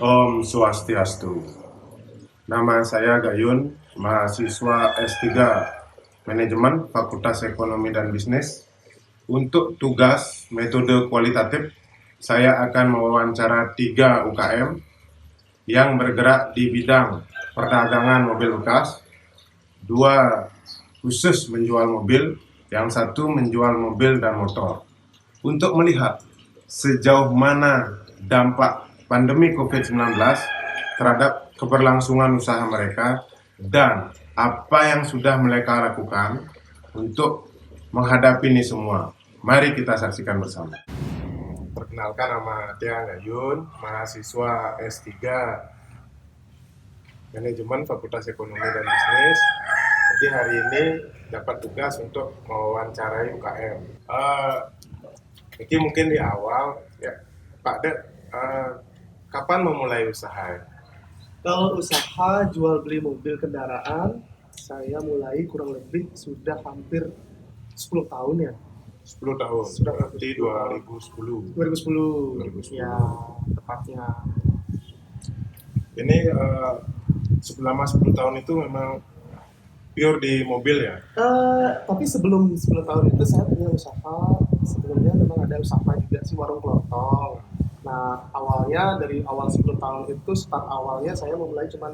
Om Swastiastu. Nama saya Gayun, mahasiswa S3 Manajemen Fakultas Ekonomi dan Bisnis. Untuk tugas metode kualitatif, saya akan mewawancara 3 UKM yang bergerak di bidang perdagangan mobil bekas, 2 khusus menjual mobil, yang 1 menjual mobil dan motor. Untuk melihat sejauh mana dampak pandemi COVID-19 terhadap keberlangsungan usaha mereka dan apa yang sudah mereka lakukan untuk menghadapi ini semua. Mari kita saksikan bersama. Perkenalkan, nama Tia Gayun, mahasiswa S3 Manajemen Fakultas Ekonomi dan Bisnis. Jadi hari ini dapat tugas untuk mewawancarai UKM. Ini mungkin di awal ya, Pak Dek, kapan memulai usaha? Kalau usaha jual beli mobil kendaraan, saya mulai kurang lebih sudah hampir 10 tahun ya. 10 tahun, Sudah berarti 2010. 2010, ya tepatnya. Ini selama 10 tahun itu memang pure di mobil ya? Tapi sebelum 10 tahun itu saya punya usaha, sebelumnya memang ada usaha juga sih, warung kelontong. Nah, awalnya dari awal 10 tahun itu, start awalnya saya memulai cuma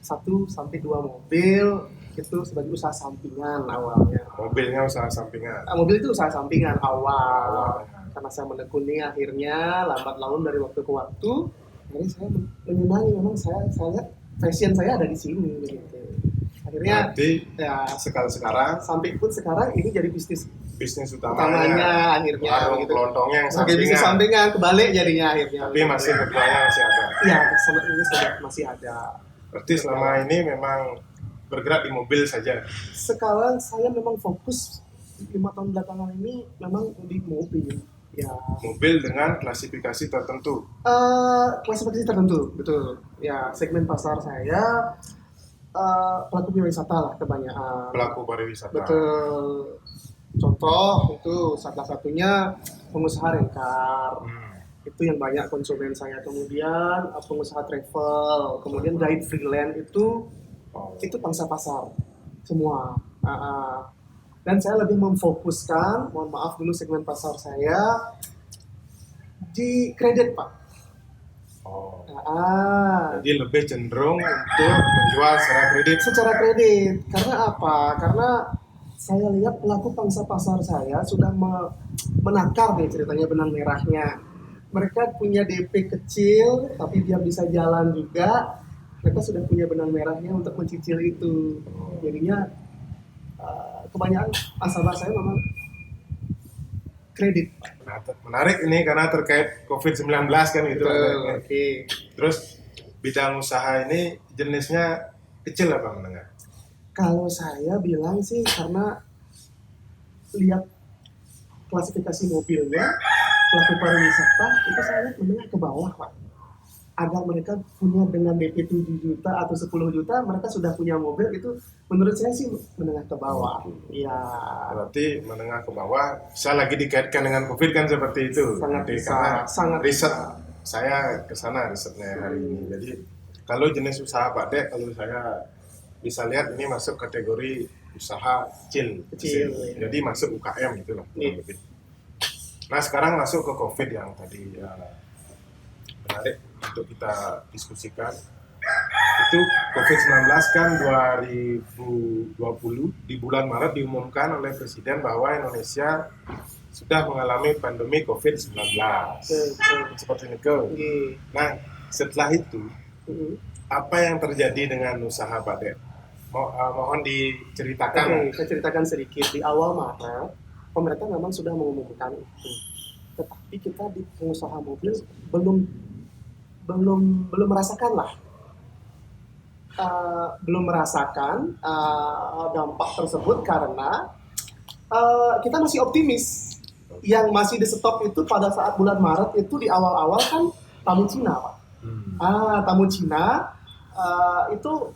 1 sampai 2 mobil, itu sebagai usaha sampingan awalnya. Mobilnya usaha sampingan? Mobil itu usaha sampingan awal. Awalnya. Karena saya menekuni akhirnya, lambat laun dari waktu ke waktu, jadi saya menyenangi, memang saya passion saya ada di sini gitu. Akhirnya Berarti ya sekarang sampai pun sekarang ini jadi bisnis bisnis utamanya akhirnya warung gitu. kelontongnya yang Sebagai bisnis sampingan kebalik jadinya akhirnya. Tapi masih keduanya masih ada? Iya, sampai ini sudah masih ada. Berarti selama ini memang bergerak di mobil saja? Sekarang saya memang fokus 5 tahun belakangan ini memang di mobil. Ya. Mobil dengan klasifikasi tertentu? Klasifikasi tertentu, betul. Ya, segmen pasar saya pelaku pariwisata lah kebanyakan. Pelaku pariwisata. Betul. Contoh itu salah satunya pengusaha rengkar. Itu yang banyak konsumen saya. Kemudian pengusaha travel, kemudian guide freelance itu pangsa pasar semua. Dan saya lebih memfokuskan, mohon maaf dulu, segmen pasar saya di kredit, Pak. Jadi lebih cenderung untuk menjual secara kredit? Secara kredit. Karena apa? Karena saya lihat pelaku pangsa pasar saya sudah menakar nih ceritanya benang merahnya. Mereka punya DP kecil, tapi dia bisa jalan juga. Mereka sudah punya benang merahnya untuk mencicil itu. Jadinya kebanyakan nasabah saya memang kredit. Menarik ini karena terkait COVID-19 kan gitu. Oke. Terus bidang usaha ini jenisnya kecil apa menengah? Kalau saya bilang sih karena lihat klasifikasi mobilnya, pelaku pariwisata itu saya lihat menengah ke bawah, Pak. Agar mereka punya dengan DP 7 juta atau 10 juta, mereka sudah punya mobil, itu menurut saya sih menengah ke bawah. Iya. Berarti menengah ke bawah, saya lagi dikaitkan dengan COVID kan seperti itu. Sangat bisa, karena sangat riset bisa. saya ke sana risetnya hari ini. Jadi kalau jenis usaha Pak Dek, kalau saya bisa lihat ini masuk kategori usaha kecil. Jadi masuk UKM gitu loh. Nah sekarang masuk ke COVID yang tadi menarik untuk kita diskusikan. Itu COVID-19 kan 2020 di bulan Maret diumumkan oleh Presiden bahwa Indonesia sudah mengalami pandemi COVID-19. Seperti itu. Nah setelah itu apa yang terjadi dengan usaha Pak Dek? Mohon diceritakan. Saya ceritakan sedikit. Di awal Maret pemerintah memang sudah mengumumkan itu, tetapi kita di pengusaha mobil belum merasakan lah, belum merasakan dampak tersebut karena kita masih optimis. Yang masih di stop itu pada saat bulan Maret itu di awal-awal kan tamu Cina, Pak. Tamu Cina itu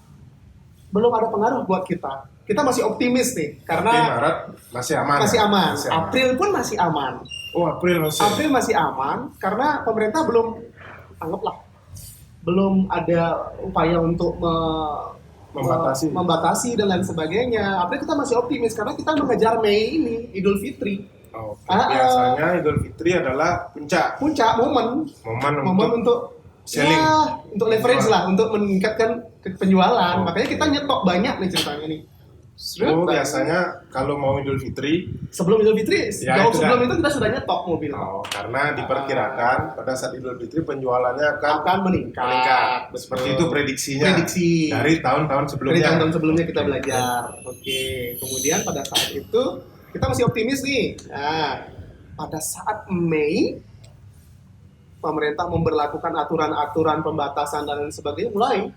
belum ada pengaruh buat kita. Kita masih optimis nih karena Maret masih aman. Masih aman. April pun masih aman. Oh, April masih. April masih aman karena pemerintah belum, anggaplah belum ada upaya untuk membatasi dan lain sebagainya. April kita masih optimis karena kita mengejar Mei ini, Idul Fitri. Biasanya Idul Fitri adalah puncak momen untuk selling, untuk leverage lah, untuk meningkatkan penjualan. Makanya kita nyetok banyak nih ceritanya nih. Biasanya kalau mau Idul Fitri, sebelum Idul Fitri, sebelum itu kita sudah nyetok mobil. Karena diperkirakan pada saat Idul Fitri penjualannya akan meningkat. Seperti itu prediksinya. Dari tahun-tahun sebelumnya. Dari tahun-tahun sebelumnya kita belajar. Oke. Kemudian pada saat itu kita masih optimis nih. Nah, pada saat Mei pemerintah memberlakukan aturan-aturan pembatasan dan lain sebagainya mulai.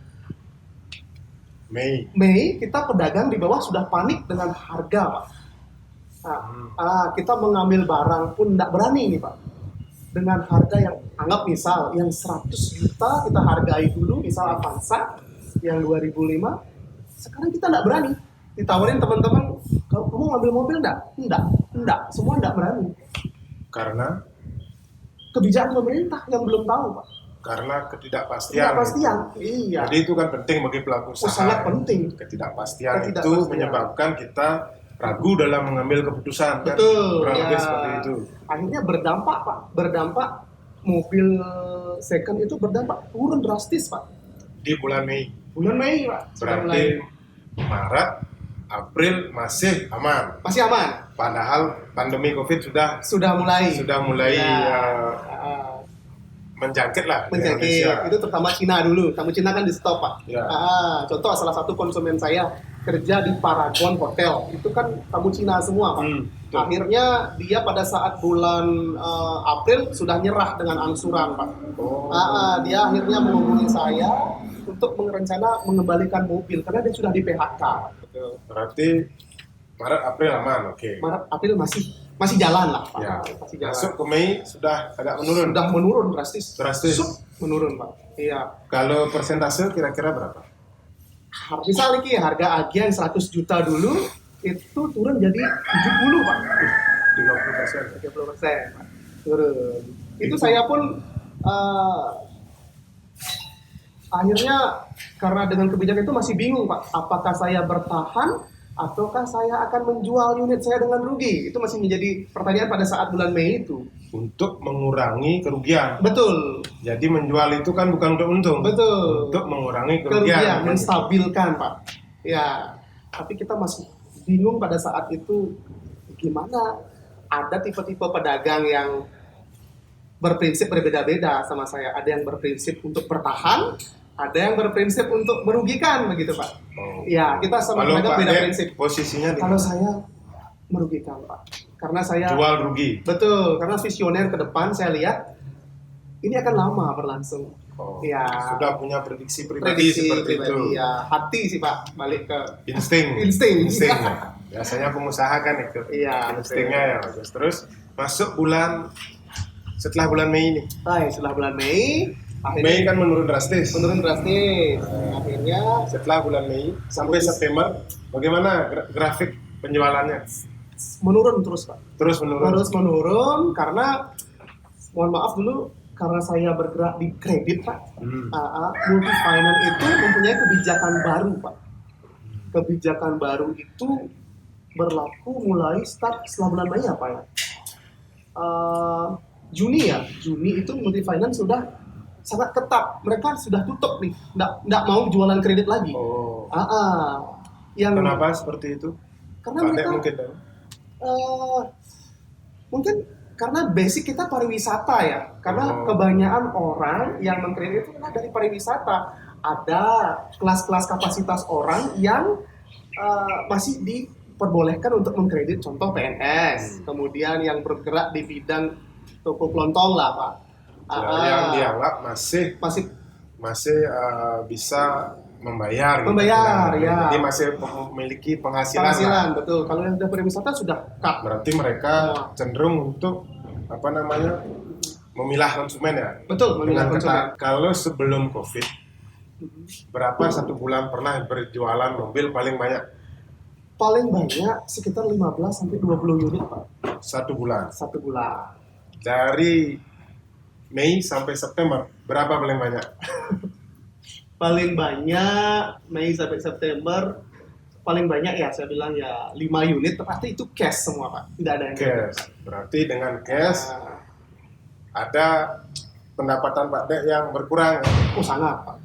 Mei kita pedagang di bawah sudah panik dengan harga, Pak. Kita mengambil barang pun tidak berani nih, Pak. Dengan harga yang anggap misal yang 100 juta kita hargai dulu, misal Avanza yang 2005, sekarang kita tidak berani. Ditawarin teman-teman, kamu ngambil mobil enggak? Enggak, semua enggak berani. Karena kebijakan pemerintah yang belum tahu, Pak. Karena ketidakpastian. Iya. Jadi itu kan penting bagi pelaku usaha. Sangat penting. Ketidakpastian itu menyebabkan kita ragu dalam mengambil keputusan. Betul. Kan? Seperti itu. Akhirnya berdampak, Pak. Mobil second itu berdampak turun drastis, Pak. Di bulan Mei. Pak. Berarti Maret, April masih aman. Masih aman. Padahal pandemi COVID sudah mulai menjangkit lah. Itu terutama Cina dulu. Cina kan di stop, Pak. Contoh salah satu konsumen saya kerja di Paragon Hotel. Itu kan tamu Cina semua, Pak. Akhirnya dia pada saat bulan April sudah nyerah dengan angsuran, Pak. Dia akhirnya menghubungi saya untuk merencana mengembalikan mobil karena dia sudah di PHK. Berarti Maret April aman, oke. Maret April masih jalan lah, Pak. Masih jalan. Masuk ke Mei sudah agak menurun. Sudah menurun drastis. Menurun, Pak. Iya. Kalau persentase kira-kira berapa? Misal nih harga Agya yang 100 juta dulu itu turun jadi 70, Pak. 30%, Pak. Turun. Itu saya pun akhirnya karena dengan kebijakan itu masih bingung, Pak. Apakah saya bertahan ataukah saya akan menjual unit saya dengan rugi? Itu masih menjadi pertanyaan pada saat bulan Mei itu. Untuk mengurangi kerugian. Betul. Jadi menjual itu kan bukan untuk untung. Betul. Untuk mengurangi kerugian. Menstabilkan, Pak. Ya, tapi kita masih bingung pada saat itu gimana. Ada tipe-tipe pedagang yang berprinsip berbeda-beda sama saya. Ada yang berprinsip untuk bertahan, ada yang berprinsip untuk merugikan, begitu, Pak. Ya, kita sama pedagang beda prinsip. Posisinya kalau saya merugikan, Pak. Karena saya jual rugi. Betul, karena visioner ke depan saya lihat ini akan lama berlangsung. Sudah punya prediksi pribadi seperti itu. Ya, hati sih, Pak, balik ke insting. Ya. Biasanya pengusaha kan itu. Instingnya ya bagus. Terus masuk setelah bulan Mei ini. Setelah bulan Mei kan menurun drastis. Akhirnya setelah bulan Mei sampai September, bagaimana grafik penjualannya? Menurun terus, Pak. Terus menurun karena mohon maaf dulu karena saya bergerak di kredit, Pak. Multi finance itu mempunyai kebijakan baru, Pak. Kebijakan baru itu berlaku mulai start setelah bulan Mei apa ya? Juni itu multi finance sudah sangat ketat. Mereka sudah tutup nih, nggak mau jualan kredit lagi. Kenapa seperti itu? Karena mereka mungkin karena basic kita pariwisata ya. Karena kebanyakan orang yang mengkredit itu dari pariwisata. Ada kelas-kelas kapasitas orang yang masih diperbolehkan untuk mengkredit, contoh PNS, kemudian yang bergerak di bidang toko kelontong lah, Pak. Yang dianggap masih bisa membayar ya. Jadi masih memiliki penghasilan. Betul. Kalau yang sudah pariwisata sudah cut. Berarti mereka cenderung untuk memilah konsumen ya. Betul, memilah konsumen. Kalau sebelum COVID, berapa satu bulan pernah berjualan mobil paling banyak? Paling banyak sekitar 15 sampai 20 unit, Pak. Satu bulan. Dari Mei sampai September berapa paling banyak? paling banyak Mei sampai September paling banyak ya saya bilang ya 5 unit, pasti itu cash semua Pak, tidak ada yang Cash. Berarti dengan cash Nah, ada pendapatan Pak Dek yang berkurang. oh sangat Pak.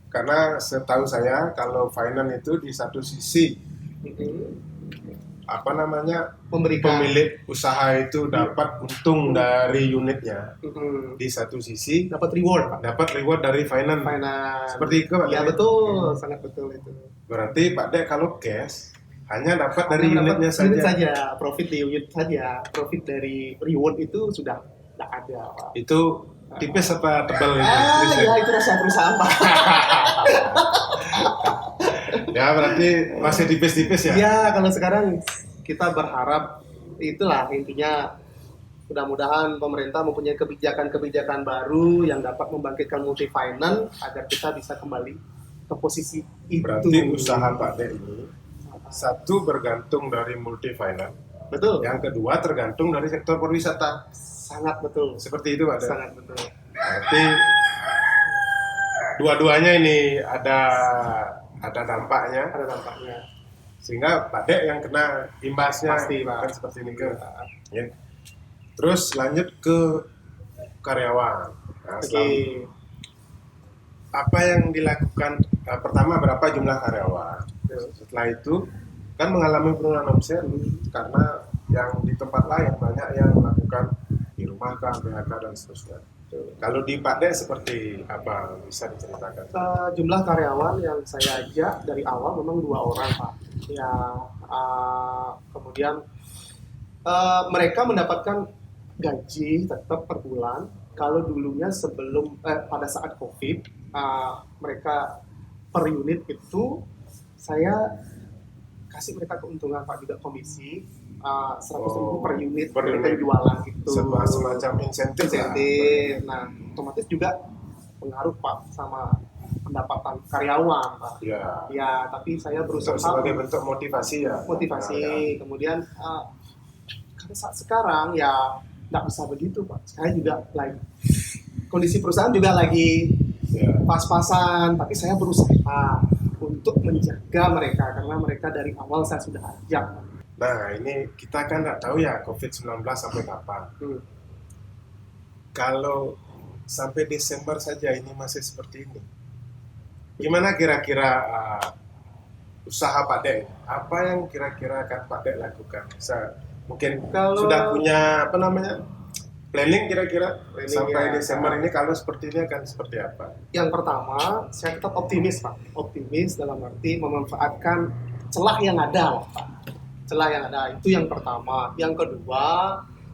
Karena setahu saya kalau finance itu di satu sisi apa namanya Memberikan pemilik usaha itu dapat untung dari unitnya, di satu sisi dapat reward Pak. dapat reward dari finance. Finance. Seperti itu Pak Ya Dek? betul, sangat betul itu. Berarti Pak Dek kalau cash hanya dapat dari Hanya dapat unitnya unit saja. saja, profit di unit saja, profit dari reward itu sudah tidak ada Pak. Itu tipis apa tebal itu? Ya itu rahasia perusahaan Pak. Ya berarti masih tipis-tipis ya? Ya kalau sekarang kita berharap itulah intinya, mudah-mudahan pemerintah mempunyai kebijakan-kebijakan baru yang dapat membangkitkan multi finance agar kita bisa kembali ke posisi itu. Berarti usaha Pak Dek ini satu bergantung dari multi finance, Betul. yang kedua tergantung dari sektor pariwisata. Sangat betul. Seperti itu Pak Dek? Sangat betul. Berarti dua-duanya ini ada dampaknya, Ada dampaknya. sehingga Pak Dek yang kena imbasnya. Pasti, Pak. Kan seperti ini kan. Ya. Terus lanjut ke karyawan. Nah, Oke. apa yang dilakukan pertama, berapa jumlah karyawan? Setelah itu kan mengalami penurunan omset karena yang di tempat lain banyak yang melakukan dirumahkan, PHK dan seterusnya. Kalau di Pak Dek seperti apa, bisa diceritakan? Jumlah karyawan yang saya ajak dari awal memang 2 orang Pak. Ya, kemudian mereka mendapatkan gaji tetap per bulan. Kalau dulunya sebelum pada saat COVID, mereka per unit itu saya kasih mereka keuntungan Pak, juga komisi 100.000 per unit per mereka unit. jualan gitu. Semacam insentif lah. Insentif. Nah, otomatis juga pengaruh Pak sama pendapatan karyawan Pak. Ya. Ya, tapi saya berusaha Sebagai bentuk motivasi ya. motivasi. Nah, ya. Kemudian karena saat sekarang ya nggak bisa begitu Pak. Saya juga lagi kondisi perusahaan juga lagi Ya. pas-pasan, tapi saya berusaha untuk menjaga mereka karena mereka dari awal saya sudah ajak. Nah, ini kita kan nggak tahu ya COVID-19 sampai kapan. Kalau sampai Desember saja ini masih seperti ini, gimana kira-kira usaha Pak Dek? Apa yang kira-kira akan Pak Dek lakukan? Mungkin Kalau- sudah punya apa namanya planning kira-kira Planning, sampai ya. Desember ini kalau seperti ini akan seperti apa? Yang pertama, saya tetap optimis Pak. Optimis dalam arti memanfaatkan celah yang ada Pak. Celah yang ada, itu yang pertama. Yang kedua,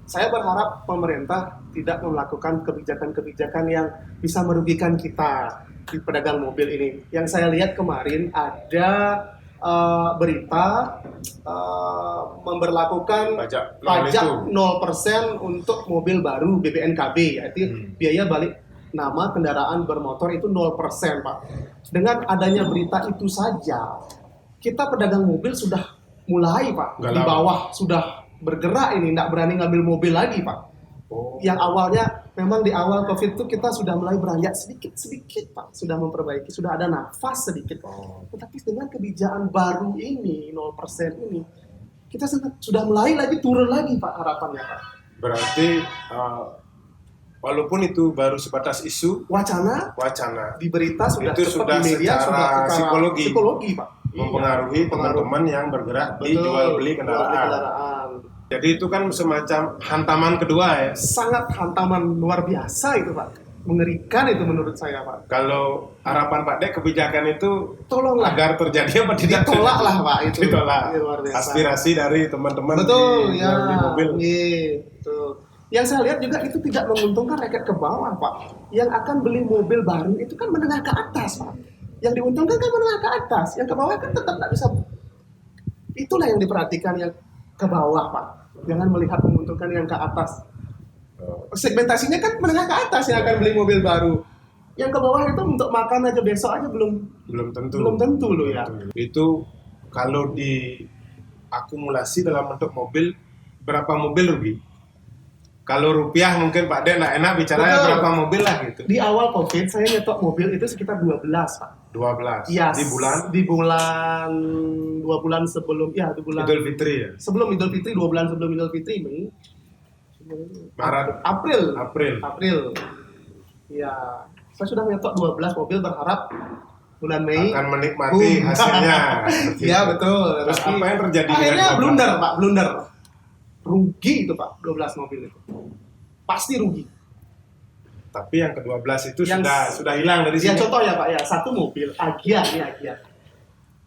saya berharap pemerintah tidak melakukan kebijakan-kebijakan yang bisa merugikan kita di pedagang mobil ini. Yang saya lihat kemarin ada berita memberlakukan pajak 0% untuk mobil baru BPNKB, yaitu biaya balik nama kendaraan bermotor itu 0% Pak. Dengan adanya berita itu saja, kita pedagang mobil sudah mulai Pak, di bawah sudah bergerak ini, tidak berani ngambil mobil lagi Pak. Yang awalnya memang di awal COVID itu kita sudah mulai beranjak sedikit Pak, sudah memperbaiki, sudah ada nafas sedikit. Tetapi dengan kebijakan baru ini 0% ini, kita sudah mulai lagi turun lagi Pak harapannya Pak. Berarti walaupun itu baru sebatas isu, wacana di berita sudah itu cepat sudah di media, secara psikologi Pak. mempengaruhi teman-teman yang bergerak di jual beli kendaraan. Jadi itu kan semacam hantaman kedua ya. Sangat hantaman luar biasa itu Pak. Mengerikan itu menurut saya Pak. Kalau harapan Pak Dek kebijakan itu tolonglah agar terjadi apa tidak? Ditolak lah Pak itu. Ditolak. Luar biasa. Aspirasi dari teman-teman Betul di ya. jual beli mobil. Betul. Yang saya lihat juga itu tidak menguntungkan rakyat ke bawah Pak. Yang akan beli mobil baru itu kan menengah ke atas Pak. Yang diuntungkan kan menengah ke atas. Yang ke bawah kan tetap tidak bisa. Itulah yang diperhatikan yang ke bawah Pak. Jangan melihat menguntungkan yang ke atas. Segmentasinya kan menengah ke atas yang akan beli mobil baru. Yang ke bawah itu untuk makan aja besok aja belum tentu loh ya. Itu kalau diakumulasi dalam bentuk mobil, berapa mobil rugi? Kalau rupiah mungkin Pak De nggak enak bicaranya Betul. berapa mobil lah gitu. Di awal COVID saya nyetok mobil itu sekitar 12, Pak. 12. Yes. Di bulan Di bulan 2 bulan sebelum di bulan Idul Fitri ya. sebelum Idul Fitri, 2 bulan sebelum Idul Fitri, Mei. Maret. April. Ya, saya sudah nyetok 12 mobil berharap bulan Mei akan menikmati hasilnya. Iya, betul. Terus apa yang terjadi? Akhirnya dengan blunder, Pak, blunder. Rugi itu, Pak, 12 mobil itu. Pasti rugi. Tapi yang ke-12 itu Yang sudah hilang dari Ya sini. contoh ya Pak ya, satu mobil Agya nih Agya.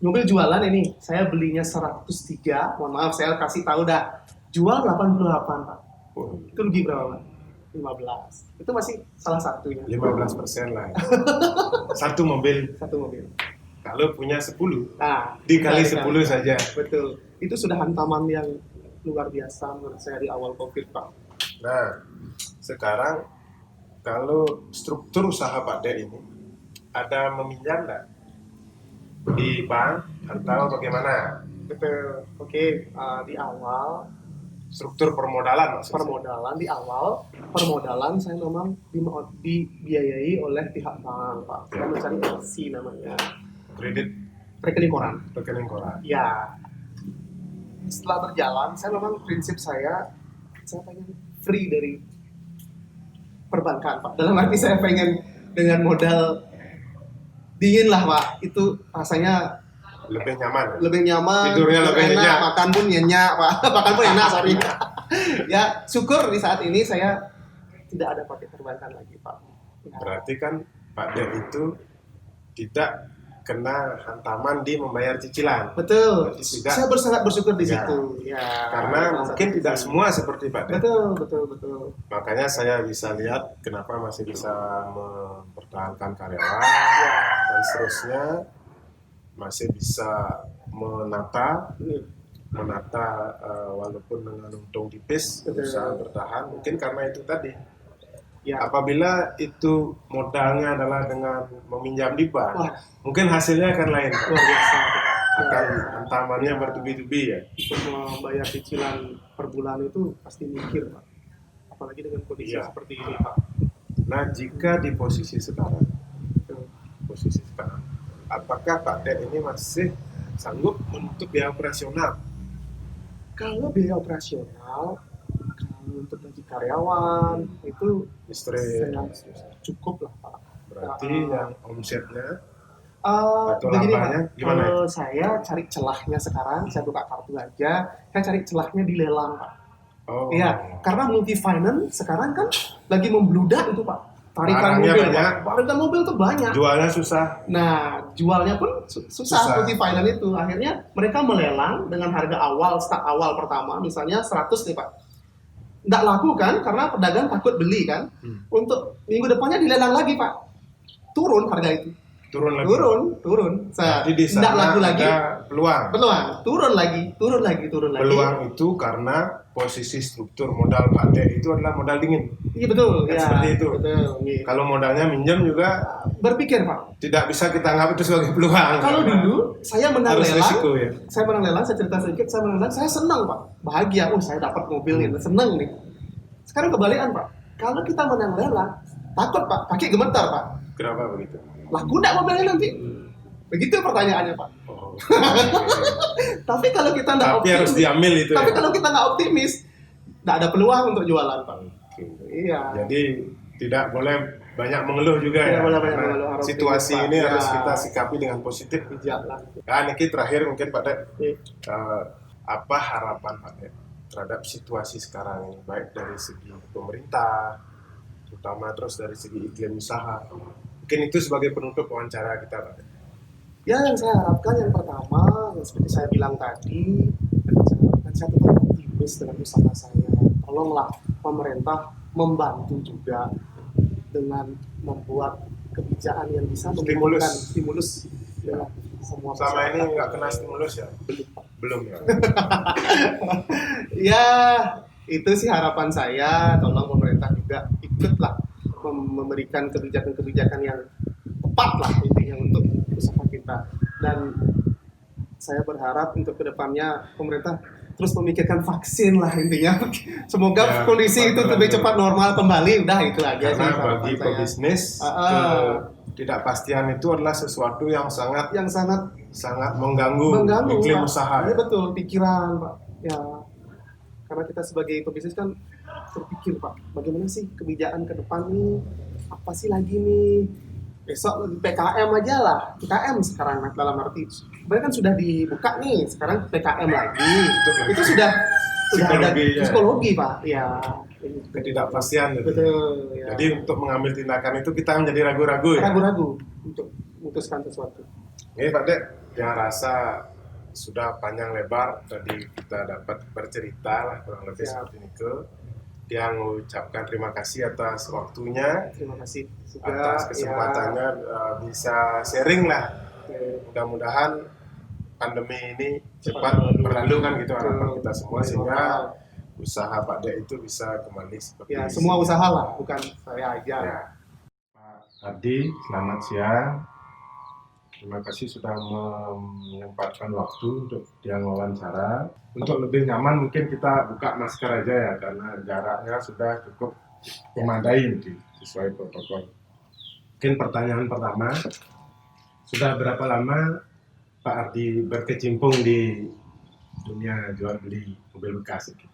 Mobil jualan ini saya belinya 103, mohon maaf saya kasih tahu dah. Jual 88 Pak. Oh, Itu rugi berapa Pak? 15. Itu masih salah satunya. 15% lah. Satu mobil. Satu mobil. Kalau punya 10, Nah, dikali nah, 10 saja. Betul. Itu sudah hantaman yang luar biasa menurut saya di awal Covid Pak. Nah, sekarang kalau struktur usaha Pak De ini ada meminjam nggak di bank atau bagaimana? Betul. Oke, di awal Struktur permodalan maksudnya. permodalan saya memang dibiayai oleh pihak bank Pak. Saya mencari LC namanya, Kredit rekening koran. rekening koran. Ya, setelah berjalan saya memang prinsip saya pengen free dari perbankan Pak. Dalam arti saya pengen dengan modal dingin lah Pak. Itu rasanya Lebih nyaman. lebih nyaman, Tidurnya lebih enak, nyenyak. makan pun nyenyak Pak. Makan pun enak, sorry. Ya, syukur di saat ini saya tidak ada pakai perbankan lagi Pak. Ya. Berarti kan Pak De itu tidak kena hantaman di membayar cicilan. Betul. Berarti tidak. Saya sangat bersyukur di Ya. situ. Ya. Karena mungkin tidak semua seperti Pak De. Betul. Makanya saya bisa lihat kenapa masih bisa mempertahankan karyawan dan seterusnya, masih bisa menata walaupun dengan untung tipis, Betul. berusaha bertahan. Mungkin karena itu tadi. Ya. Apabila itu modalnya adalah dengan meminjam di bank, Wah. mungkin hasilnya akan lain. Luar biasa. Akan hantamannya bertubi-tubi ya. Untuk membayar cicilan per bulan itu pasti mikir Pak. Apalagi dengan kondisi Iya. seperti ini Pak. Nah, jika di posisi sekarang, apakah Pak De ini masih sanggup untuk biaya operasional? Kalau biaya operasional, kalau untuk gaji karyawan itu Istri saya cukup lah Pak. berarti yang omsetnya Uh, atau begini lambanya Pak, gimana? kalau saya cari celahnya sekarang, saya buka kartu aja, saya cari celahnya di lelang Pak. Oh, Iya, karena multi finance sekarang kan lagi membludak itu Pak. Tarikan Barangnya mobil, banyak. Pak. Tarikan mobil tuh banyak. jualnya susah. Nah, jualnya pun susah multi finance itu. Akhirnya mereka melelang dengan harga awal, start awal pertama, misalnya 100 nih Pak. Nggak laku kan, karena pedagang takut beli kan. Untuk minggu depannya dilelang lagi Pak. Turun harga itu. Turun lagi. Turun. Jadi di Nggak sana laku lagi. ada peluang. Turun lagi. Peluang itu karena posisi struktur modal Pak De itu adalah modal dingin. Iya betul. Kan Ya, seperti itu. Betul. Iya. Kalau modalnya minjem juga Berpikir Pak. tidak bisa kita anggap itu sebagai peluang. Kalau Karena dulu saya menang harus lelang, risiko ya. saya cerita sedikit, saya menang lelang, saya senang Pak, bahagia, saya dapat mobil ini, senang nih. Sekarang kebalikan Pak, kalau kita menang lelang, takut Pak, kaki gemetar Pak, Kenapa begitu? laku nggak mobilnya nanti? Begitu pertanyaannya Pak. Oh. Tapi kalau kita nggak Tapi harus diambil itu. tapi ya? kalau kita nggak optimis, nggak ada peluang untuk jualan Pak. Oke. Iya. Jadi tidak boleh banyak mengeluh juga Tidak ya. boleh banyak Karena mengeluh, harus situasi optimis, Pak. ini Ya. harus kita sikapi dengan positif. Bijak lah. Nah, Niki terakhir mungkin Pak De, Iya. apa harapan Pak De terhadap situasi sekarang ini, baik dari segi pemerintah, terutama terus dari segi iklim usaha. Mungkin itu sebagai penutup wawancara kita Pak De. Ya, yang saya harapkan yang pertama, yang seperti saya bilang tadi, saya tetap optimis dengan usaha saya. Tolonglah pemerintah membantu juga dengan membuat kebijakan yang bisa memberikan stimulus ya, semua Sama ini masyarakat. nggak kena stimulus ya? Belum ya? Ya, itu sih harapan saya. Tolong pemerintah juga ikutlah memberikan kebijakan-kebijakan yang tepat lah intinya untuk usaha kita. Dan saya berharap untuk kedepannya pemerintah terus memikirkan vaksin lah intinya. Semoga Ya, kondisi itu betul, lebih betul. cepat normal kembali. Udah itu aja sih Karena harapan bagi saya. pebisnis, ketidakpastian itu adalah sesuatu yang sangat Yang sangat mengganggu iklim Pak. usaha. Iya Ya. betul, pikiran Pak. Ya, karena kita sebagai pebisnis kan berpikir Pak, bagaimana sih kebijakan ke depan nih? Apa sih lagi nih? Besok PKM aja lah, PKM sekarang dalam arti sebenarnya kan sudah dibuka nih, sekarang PKM lagi. Itu sudah ada Psikologi, ya. psikologi Pak. Ya. Ketidakpastian. Gitu. Betul. Ya. Jadi untuk mengambil tindakan itu kita menjadi ragu-ragu ya. Ragu-ragu untuk memutuskan sesuatu. Ini Pak Dek, yang rasa sudah panjang lebar tadi kita dapat bercerita lah kurang lebih Ya. seperti itu. Yang mengucapkan terima kasih atas waktunya, Terima kasih juga atas kesempatannya bisa sharing lah. Ya. Mudah-mudahan pandemi ini cepat berlalu kan gitu harapan kita semua sehingga usaha Pak Dek itu bisa kembali seperti Ya, semua usaha lah, bukan saya aja. ya. Pak Ardi, selamat siang. Terima kasih sudah menyempatkan waktu untuk yang wawancara. Untuk lebih nyaman mungkin kita buka masker aja ya karena jaraknya sudah cukup memadai mungkin sesuai protokol. Mungkin pertanyaan pertama, sudah berapa lama Pak Ardi berkecimpung di dunia jual beli mobil bekas itu?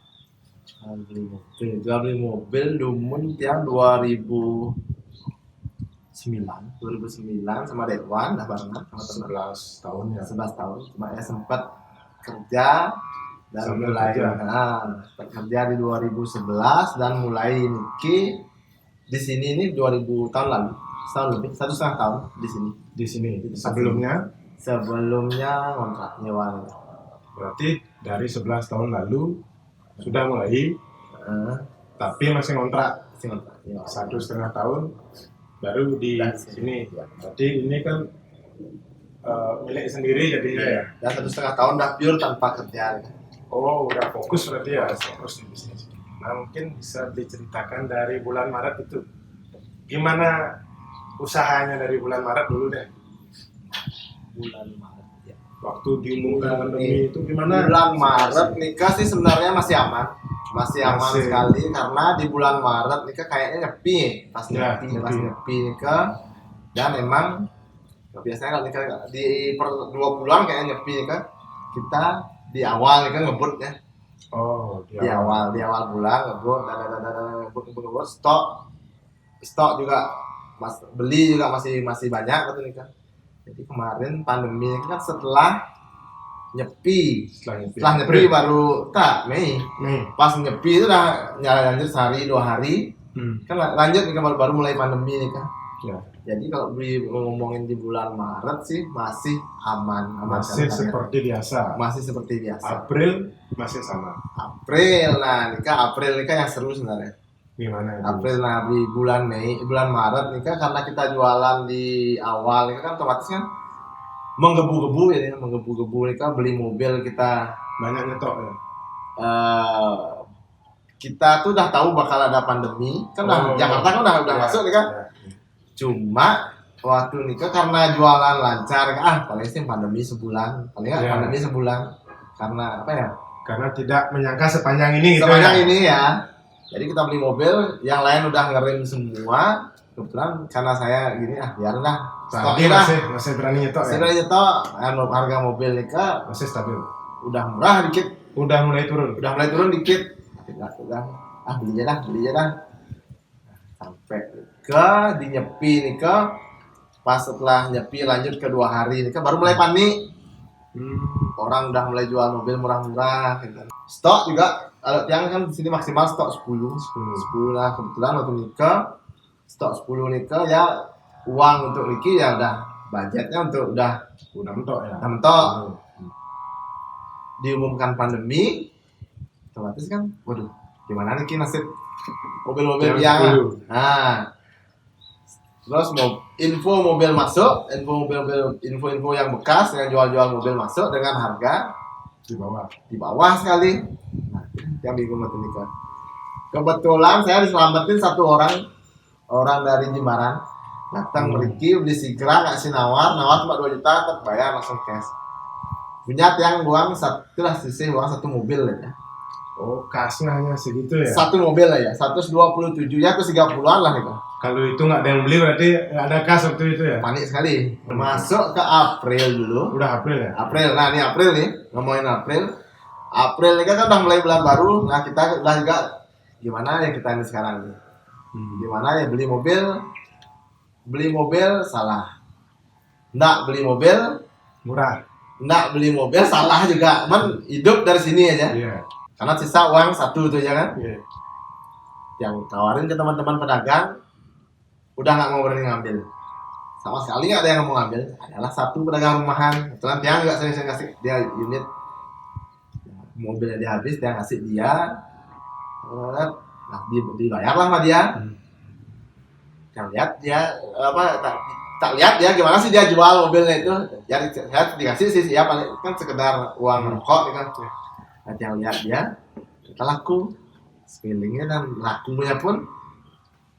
Jual beli mobil Dumun tiang 2009 sama Dewan dah barengan sama teman 11 tahun ya. 11 tahun. Cuma ya sempat kerja dan Sambil mulai kerja. sempat kerja di 2011 dan mulai niki di sini ini 2000 tahun lalu, setahun lebih, 1,5 tahun di sini. Di sini. Di tempat Sebelumnya kontrak nyewa. berarti dari 11 tahun lalu sudah mulai, tapi masih ngontrak Kontrak nyewa. 1,5 tahun baru di Dan sini. ya. Berarti ini kan milik sendiri jadinya ya. Dan 1,5 tahun dah pure tanpa kerja. Oh, udah fokus berarti ya, fokus di bisnis. Nah, mungkin bisa diceritakan dari bulan Maret itu. Gimana usahanya dari bulan Maret dulu deh? Bulan Maret ya. Waktu diumumkan pandemi itu gimana? Bulan Maret nikah sih sebenarnya masih aman Masih. sekali karena di bulan Maret nikah kayaknya nyepi pas Ya, nyepi nikah dan emang biasanya kalau nikah di per 2 bulan kayaknya nyepi nikah kita di awal nikah ngebut ya Oh, di awal bulan ngebut stok juga beli juga masih banyak gitu nikah. Jadi kemarin pandemi kan setelah nyepi Setelah nyepi baru Mei Mei. pas nyepi itu udah lanjut sehari 2 hari kan lanjut nih baru mulai pandemi nih kan Ya. jadi kalau ngomongin di bulan Maret sih masih aman Masih kan, seperti biasa. masih seperti biasa. April masih sama. April yang seru sebenarnya. Gimana itu? April nah di bulan Maret nih kan karena kita jualan di awal nih kan otomatis kan menggebu-gebu nih kan beli mobil kita Banyak nyetok ya. kita tuh udah tahu bakal ada pandemi kan Jakarta kan udah Ya, masuk nih kan ya. cuma waktu nikah karena jualan lancar paling sih pandemi sebulan Ya. karena apa ya Karena tidak menyangka sepanjang ini gitu sepanjang ya. ini ya jadi kita beli mobil yang lain udah ngerim semua kebetulan karena saya gini biarlah Tapi stoknya lah masih berani nyetok ya. sebenarnya toh harga mobil nikah Masih stabil. udah murah dikit Udah mulai turun. dikit udah beli aja dah sampai ke di nyepi nih ke pas setelah nyepi lanjut ke 2 hari nih ke baru mulai panik orang udah mulai jual mobil murah-murah gitu. Stok juga yang kan di sini maksimal stok 10 lah kebetulan waktu nikah stok 10 nikah ya uang untuk nikah ya udah budgetnya untuk udah mentok ya. mentok. Diumumkan pandemi otomatis kan waduh gimana nih nasib mobil-mobil yang terus info mobil masuk info yang bekas yang jual mobil masuk dengan harga di bawah sekali. Nah, yang bingung waktu nikah kebetulan saya diselamatin satu orang dari Jimbaran datang meriki beli Sigra ngasih nawar cuma 2 juta terbayar langsung cash punya tiang uang satu lah, sisih uang satu mobil ya. Oh, kasnya hanya segitu ya? Satu mobil lah ya, 127 ya, terus 30-an lah itu. Kalau itu nggak ada yang beli berarti nggak ada kas waktu itu ya? Panik sekali. Masuk ke April dulu. Udah April ya? April, nah ini April nih, ngomongin April. April ini kan udah mulai bulan baru, nah kita udah juga gimana ya kita ini sekarang nih. Gimana ya beli mobil salah. Nggak beli mobil, Murah. nggak beli mobil salah juga. Cuman hidup dari sini aja. Iya. Karena sisa uang satu tuh ya kan. Iya. Yang tawarin ke teman-teman pedagang, udah nggak mau berani ngambil. Sama sekali nggak ada yang mau ngambil. Adalah satu pedagang rumahan. Kebetulan dia nggak sering kasih dia unit. Mobilnya dia habis, dia ngasih dia. Nah, dibayar lah sama dia. Yang lihat dia tak lihat dia gimana sih dia jual mobilnya itu. Ya saya dikasih sih ya paling kan sekedar uang rokok kan. Nah, yang lihat dia kita laku. Spillingnya dan lakunya pun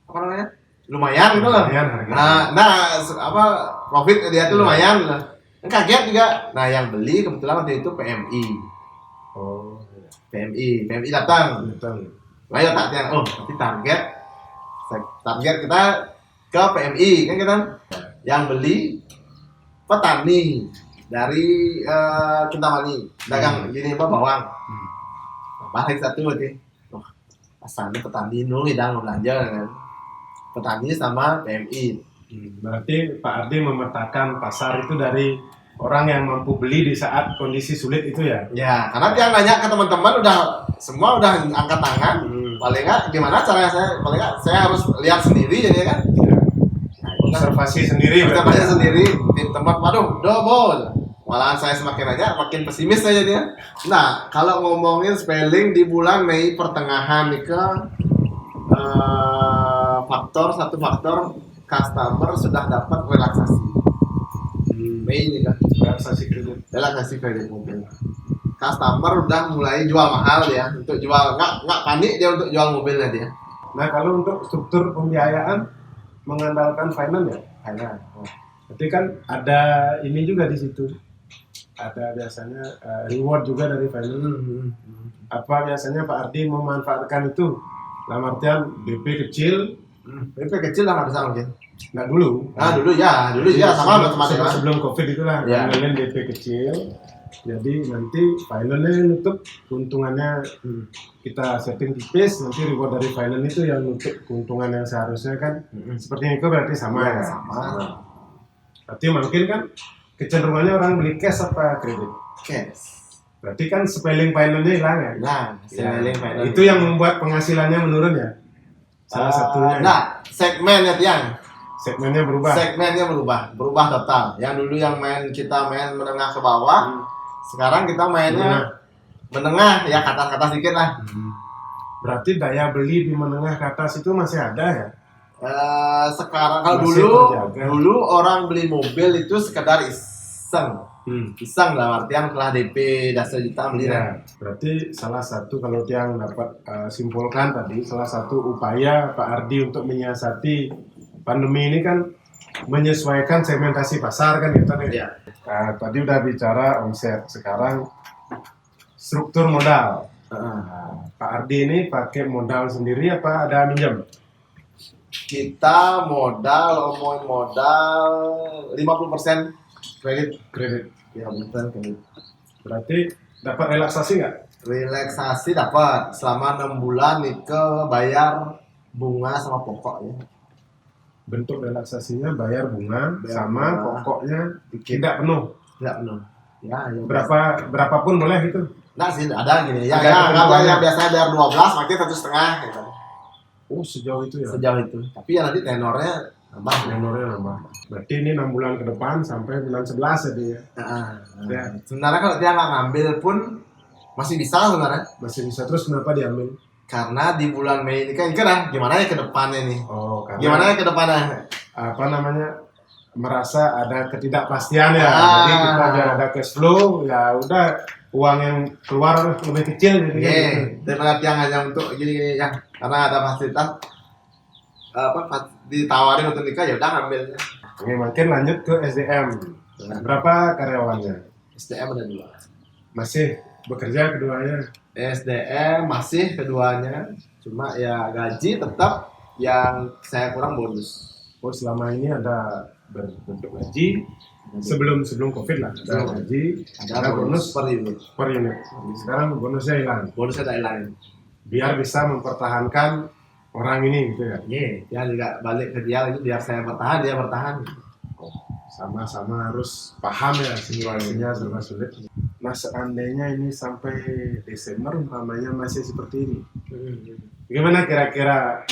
apa namanya? Lumayan gitu loh. Lumayan harganya. Nah, profit dia tuh lumayan gitu loh. Kan kaget juga. Nah, yang beli kebetulan waktu itu PMI. Oh, PMI datang. betul. Lah ya tak yang nanti target kita ke PMI kan kita yang beli petani dari Kintamani dagang gini apa bawang. Balik satu berarti. Asalnya petani nu hidang belanja kan. Petani sama PMI. Berarti Pak Ardi memetakan pasar itu dari orang yang mampu beli di saat kondisi sulit itu ya? Ya, karena dia nanya ke teman-teman semua udah angkat tangan. Paling nggak gimana caranya paling nggak saya harus lihat sendiri jadi kan. Observasi sendiri. Kita berarti baca ya? sendiri di tempat, waduh, dobol. Malahan saya semakin aja makin pesimis saja dia. Nah, kalau ngomongin spelling di bulan Mei pertengahan nih ke satu faktor customer sudah dapat relaksasi. Mei ini kan relaksasi kredit mobil. Customer udah mulai jual mahal ya untuk jual nggak panik dia untuk jual mobilnya dia. Nah, kalau untuk struktur pembiayaan mengandalkan finance ya? Finance. Berarti kan ada ini juga di situ. Ada biasanya reward juga dari finance. Apa biasanya Pak Ardi memanfaatkan itu? Dalam artian BP kecil. BP kecil lah nggak bisa mungkin. Nggak dulu. Dulu ya sama teman-teman. Sebelum COVID itulah Ya. ngambilin BP kecil. Jadi nanti finance nutup keuntungannya kita setting tipis, nanti reward dari finance itu yang nutup keuntungan yang seharusnya kan seperti itu berarti sama Ya, ya. sama. Berarti mungkin kan kecenderungannya orang beli cash apa kredit. Cash. Berarti kan spelling finance-nya hilang ya. Nah, spelling finance. Itu yang membuat penghasilannya menurun ya. Salah satunya. Nah, segmennya tiang. Segmennya berubah. Segmennya berubah total. Yang dulu yang kita main menengah ke bawah, sekarang kita mainnya menengah ya ke atas sedikit lah. Berarti daya beli di menengah ke atas itu masih ada ya? Sekarang kalau Masih terjaga. dulu orang beli mobil itu sekedar iseng lah artian telah DP dasar juta beli Ya, berarti salah satu kalau yang dapat simpulkan tadi, salah satu upaya Pak Ardi untuk menyiasati pandemi ini kan menyesuaikan segmentasi pasar kan gitu nih. Ya. Tadi udah bicara omset, sekarang struktur modal. Pak Ardi ini pakai modal sendiri apa ada minjam? Kita ngomongin modal 50% kredit. Ya betul kredit. Berarti dapat relaksasi nggak? Relaksasi dapat selama 6 bulan itu bayar bunga sama pokok ya. Bentuk relaksasinya bayar bunga sama bunga. pokoknya tidak penuh. Tidak penuh. Ya. Berapapun boleh gitu. Nah sih ada gini ya. Ada ketentuannya. Yang biasanya bayar 12 makin 1,5 gitu. Oh, sejauh itu ya. Sejauh itu. Tapi ya nanti tenornya nambah. Tenornya nambah. Berarti ini 6 bulan ke depan sampai bulan 11 jadi ya. Ya. Sebenarnya kalau dia nggak ngambil pun masih bisa sebenarnya. Masih bisa. Terus kenapa diambil? Karena di bulan Mei ini kan gimana ya ke depannya nih? Oh, karena Gimana ya ke depannya? apa namanya? Merasa ada ketidakpastian ya. Ah. Jadi kita biar ada cash flow, ya udah uang yang keluar lebih kecil jadi gitu. Daripada yang hanya untuk gini ya, karena ada fasilitas ditawarin untuk nikah ya udah ngambilnya. Oke, makin lanjut ke SDM. Berapa karyawannya? SDM ada 2. Masih bekerja keduanya. SDM masih keduanya, cuma ya gaji tetap yang saya kurang bonus. Oh, selama ini ada berbentuk gaji sebelum COVID lah, ada gaji, Ada bonus per unit. per unit. Sekarang bonusnya hilang, Bonusnya ada hilang. biar bisa mempertahankan orang ini gitu ya. Dia juga balik ke dia lagi biar saya bertahan, dia bertahan. Sama-sama harus paham ya situasinya serba sulit. Nah, seandainya ini sampai Desember umpamanya masih seperti ini, gimana kira-kira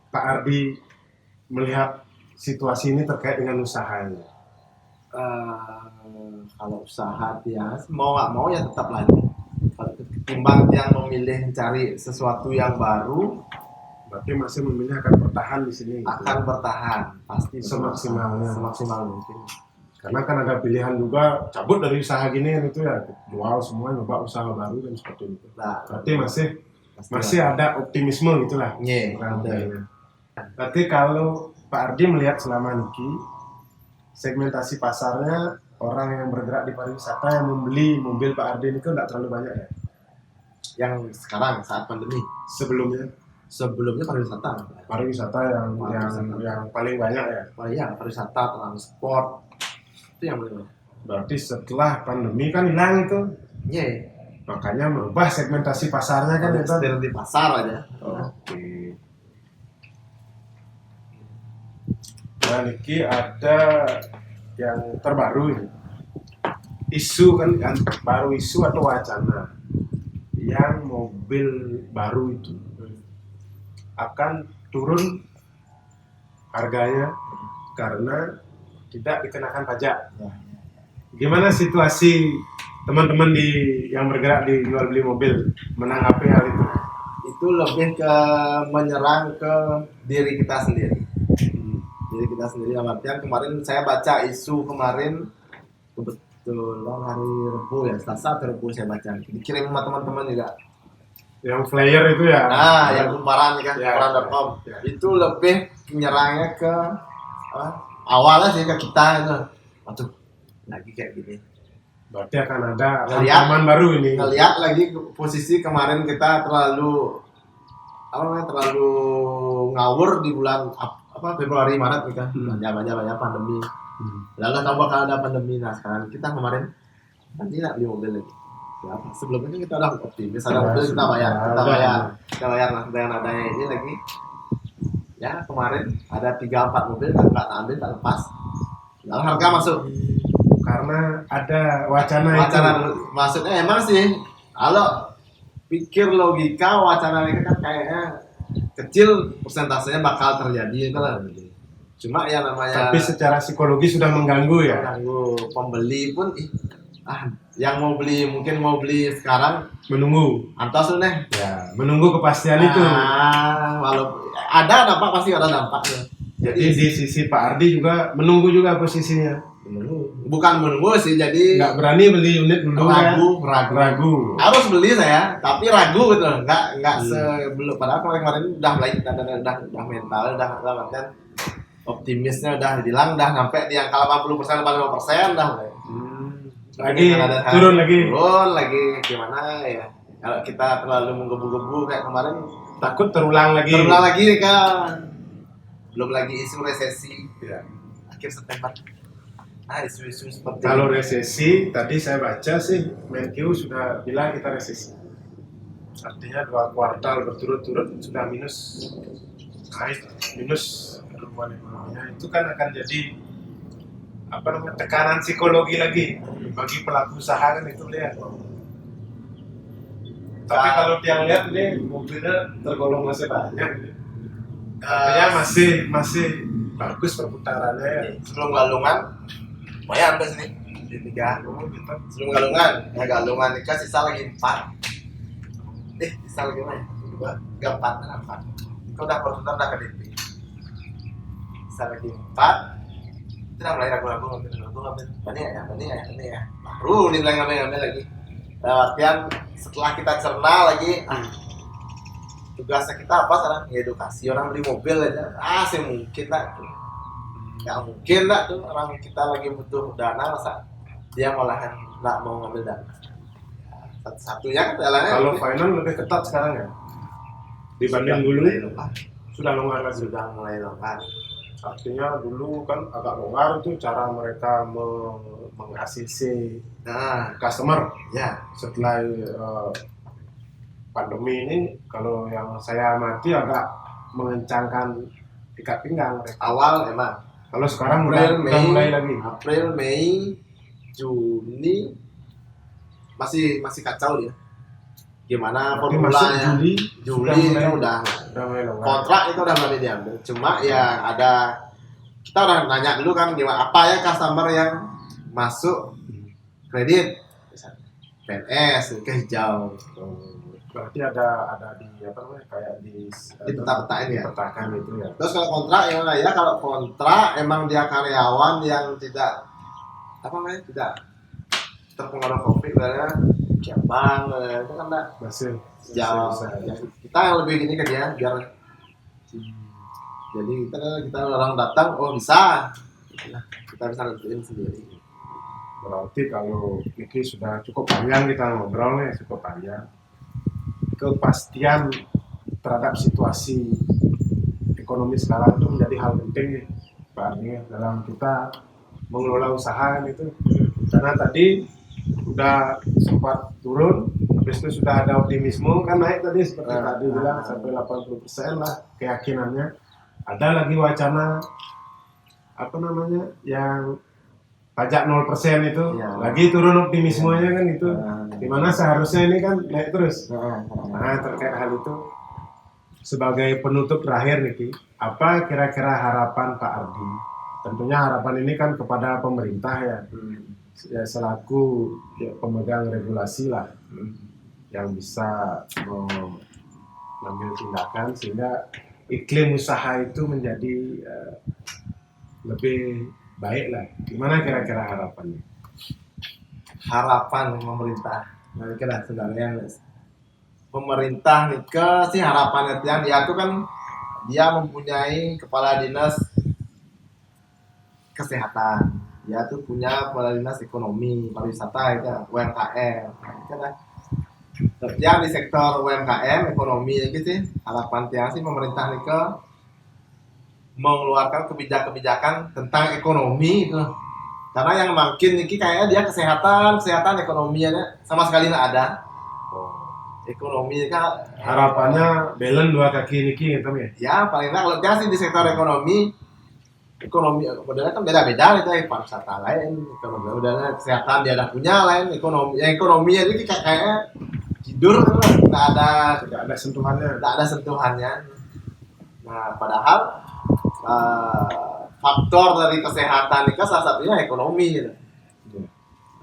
Pak Ardi melihat situasi ini terkait dengan usahanya? Kalau usaha dia mau nggak mau ya tetap lanjut. Kalau ketimbang dia memilih cari sesuatu yang baru, Berarti masih memilih akan bertahan di sini. akan bertahan pasti Semaksimalnya. semaksimal mungkin. Karena kan ada pilihan juga cabut dari usaha gini kan itu ya, jual semua, nyoba usaha baru dan seperti itu. Nah, Berarti pasti masih ada optimisme gitulah. ada. Berarti kalau Pak Ardi melihat selama niki segmentasi pasarnya orang yang bergerak di pariwisata yang membeli mobil Pak Ardi ini kan tidak terlalu banyak ya. Yang sekarang saat pandemi, sebelumnya pariwisata yang paling banyak ya. pariwisata, transport itu yang paling banyak. Berarti setelah pandemi kan hilang itu, makanya merubah segmentasi pasarnya kan itu. Dari di pasar aja. Oke. Nah, niki ada yang terbaru ini. Isu kan baru isu atau wacana yang mobil baru itu akan turun harganya karena tidak dikenakan pajak. Gimana situasi teman-teman yang bergerak di jual beli mobil menanggapi hal itu? Itu lebih ke menyerang ke diri kita sendiri. Diri kita sendiri, dalam artian kemarin saya baca isu kemarin kebetulan hari Rabu ya, Selasa atau Rabu saya baca, dikirim sama teman-teman juga. Yang flyer itu ya? Nah, yang kumparan kan, Ya, kumparan.com. ya. Itu lebih menyerangnya ke awalnya sih ke kita itu. Waduh, lagi kayak gini. Berarti akan ada Ngeliat- hantaman baru ini. Ngelihat lagi posisi kemarin kita terlalu ngawur di bulan Februari Maret nih kan, banyak pandemi. Lalu tahu bakal ada pandemi. Nah sekarang kita kemarin nanti nggak beli mobil lagi. Ya, sebelumnya kita udah optimis, ada mobil kita bayar dengan adanya ini lagi. Ya kemarin ada 3-4 mobil nggak ambil, tak lepas. Lalu harga masuk. Karena ada wacana itu. Maksudnya emang sih, kalau pikir logika wacana ini kan kayaknya kecil persentasenya bakal terjadi itu lah. Cuma ya namanya Tapi secara psikologi sudah mengganggu ya. mengganggu pembeli pun yang mungkin mau beli sekarang Menunggu. antos tuh nih. Ya, menunggu kepastian itu. Walaupun ada dampak, pasti ada dampaknya. Jadi di sisi Pak Ardi juga menunggu juga posisinya. Bukan menunggu sih, jadi Nggak berani beli unit dulu ya. Ragu. harus beli saya, tapi ragu gitu, nggak sebelum, padahal kemarin udah mulai udah mental, udah kan optimisnya udah hilang, udah sampai di angka 80%, 85% udah mulai. Lagi turun lagi gimana ya? Kalau kita terlalu menggebu-gebu kayak kemarin, Takut terulang lagi. kan. Belum lagi isu resesi Ya. akhir September. Isu-isu seperti Kalau resesi, tadi saya baca sih Menkyu sudah bilang kita resesi. Artinya 2 kuartal berturut-turut sudah minus pertumbuhan ekonominya. Itu kan akan jadi tekanan psikologi lagi bagi pelaku usaha kan itu lihat. Tapi kalau dia lihat ini mobilnya tergolong masih banyak. Artinya masih bagus perputarannya ya. sebelum galungan lumayan sampai sini di 3 sebelum galungan ini kan sisa lagi 4 sisa lagi mana ya? 4 itu udah pertutupan, udah ke DP, sisa lagi 4 itu udah mulai ragu-ragu ngambil ini ya baru ini bilang ngambil lagi. Artian setelah kita cerna lagi tugasnya kita apa sekarang? Edukasi orang beli mobil aja sih mungkin lah. nggak mungkin lah tuh orang kita lagi butuh dana masa dia malahan nggak mau ngambil dana. Satu-satunya kan jalannya Kalau finance lebih ketat sekarang ya dibanding dulu, sudah longgar lagi. sudah mulai longgar. Artinya dulu kan agak longgar itu cara mereka meng-ACC Nah, customer. ya, Setelah pandemi ini, kalau yang saya amati agak mengencangkan ikat pinggang mereka. awal emang Kalau sekarang April, udah mulai lagi. April, Mei, Juni masih kacau dia. Gimana Berarti masuk formulanya? Juli itu udah mulai longgar. kontrak itu udah mulai diambil. Cuma ya ada kita udah nanya dulu kan gimana apa ya customer yang masuk kredit misalnya PNS ke hijau. Berarti ada di apa namanya kayak di peta-petain ya. dipetakan itu ya. Terus kalau kontrak yang mana ya? Kalau kontrak emang dia karyawan yang tidak apa namanya tidak terpengaruh COVID, karena cabang itu kan enggak Masih jauh. bisa. Ya, kita yang lebih gini ke dia biar jadi kita orang datang oh bisa kita bisa nentuin sendiri. Berarti kalau ini sudah cukup panjang kita ngobrol nih, cukup panjang. Kepastian terhadap situasi ekonomi sekarang itu menjadi hal penting nih, Pak Ardi, dalam kita mengelola usaha kan itu. Karena tadi udah sempat turun, habis itu sudah ada optimisme kan naik tadi seperti tadi bilang sampai 80% lah keyakinannya. Ada lagi wacana apa namanya yang pajak 0% itu Ya. lagi turun optimismenya kan itu. Dimana seharusnya ini kan naik terus. Nah, Nah, terkait hal itu, sebagai penutup terakhir nih, apa kira-kira harapan Pak Ardi? Tentunya harapan ini kan kepada pemerintah ya, selaku ya, pemegang regulasi lah, yang bisa mengambil tindakan sehingga iklim usaha itu menjadi lebih baik lah. Gimana kira-kira harapannya? harapan pemerintah. Nah, kira sebenarnya pemerintah nih sih harapannya dia tuh kan dia mempunyai kepala dinas kesehatan, dia tuh punya kepala dinas ekonomi pariwisata itu UMKM, kan yang di sektor UMKM ekonomi gitu sih harapan tiang sih pemerintah nih mengeluarkan kebijakan tentang ekonomi itu. Karena yang makin ini kayaknya dia kesehatan ekonominya sama sekali nggak ada. Ekonomi kan Harapannya balance dua kaki niki gitu ya. ya paling nggak kalau dia sih di sektor ekonomi modelnya kan beda-beda itu ya pariwisata lain, ekonomi modelnya kesehatan dia ada punya lain ekonominya ini kayaknya tidur nggak ada sentuhannya. Nah padahal faktor dari kesehatan itu salah satunya ekonomi gitu.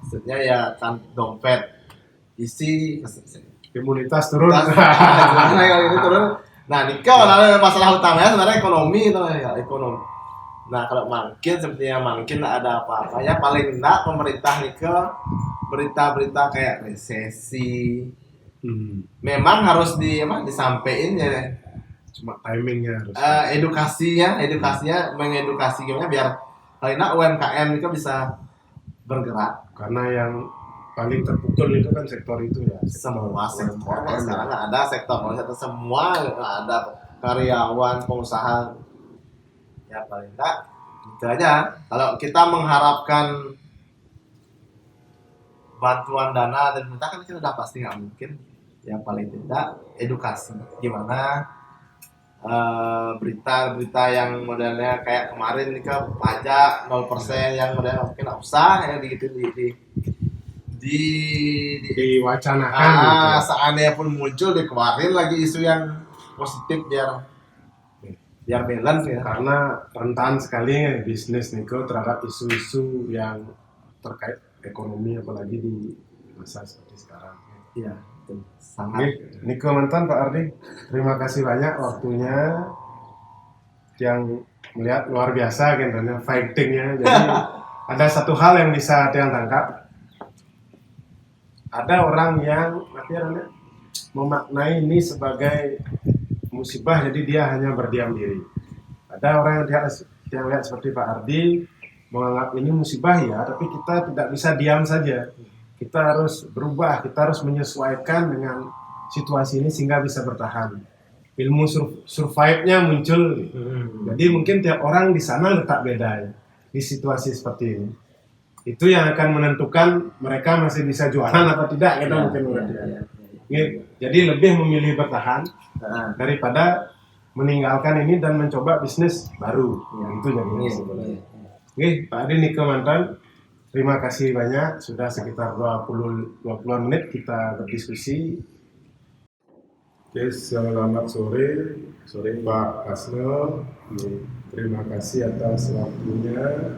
Maksudnya ya kan dompet isi Imunitas turun. Nah nikah masalah utamanya sebenarnya ekonomi itu ya ekonomi. Nah kalau makin sepertinya makin ada apa-apa ya paling enggak pemerintah nikah berita-berita kayak resesi memang harus disampaikan ya. Cuma timingnya harus. Edukasinya mengedukasi gimana biar paling enggak UMKM itu bisa bergerak. Karena yang paling terpukul itu kan sektor itu ya. Semua sektor UMKM. sekarang nggak ada sektor semua nggak ada karyawan pengusaha ya paling enggak itu aja. Kalau kita mengharapkan bantuan dana dan pemerintah kan kita udah pasti nggak mungkin ya paling tidak edukasi gimana berita-berita yang modelnya kayak kemarin nih kan pajak 0% yang modelnya mungkin nggak usah ya diwacanakan gitu. Seandainya pun muncul dikeluarin lagi isu yang positif biar balance ya. Karena rentan sekali ya, bisnis Niko terhadap isu-isu yang terkait ekonomi apalagi di masa seperti sekarang. Iya, sangat. Oke, Niko mantan Pak Ardi, terima kasih banyak waktunya yang melihat luar biasa kan fightingnya. Jadi ada satu hal yang bisa Tiang tangkap. Ada orang yang memaknai ini sebagai musibah, jadi dia hanya berdiam diri. Ada orang yang yang lihat seperti Pak Ardi menganggap ini musibah ya, tapi kita tidak bisa diam saja. Kita harus berubah, kita harus menyesuaikan dengan situasi ini sehingga bisa bertahan. Ilmu survive-nya muncul. Jadi mungkin tiap orang di sana letak beda ya, di situasi seperti ini. Itu yang akan menentukan mereka masih bisa jualan atau tidak, kita mungkin Jadi lebih memilih bertahan daripada meninggalkan ini dan mencoba bisnis baru. Itu jadinya. Oke, Pak Adi Nike Mantan, terima kasih banyak. Sudah sekitar 20-an menit kita berdiskusi. Oke, selamat sore Pak Kasno. Terima kasih atas waktunya.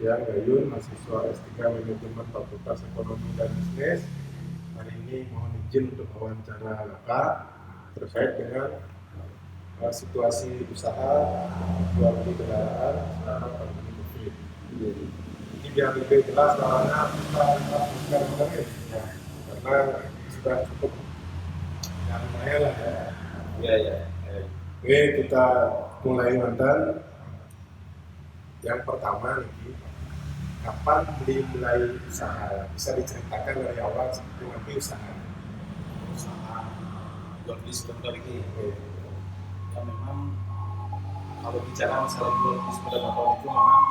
Ya, Gayun, mahasiswa S3 Manajemen Fakultas Ekonomi dan Bisnis. Hari ini mohon izin untuk wawancara Bapak terkait dengan situasi usaha jual beli kendaraan selama pandemi COVID. Ini biar lebih jelas caranya kita mengenai ya, karena sudah cukup yang lumayan lah ya. Oke, kita mulai mantan. Yang pertama nih, kapan dimulai usaha? Bisa diceritakan dari awal seperti nanti usaha jual beli sepeda ini. Ya memang kalau bicara masalah jual beli sepeda motor itu memang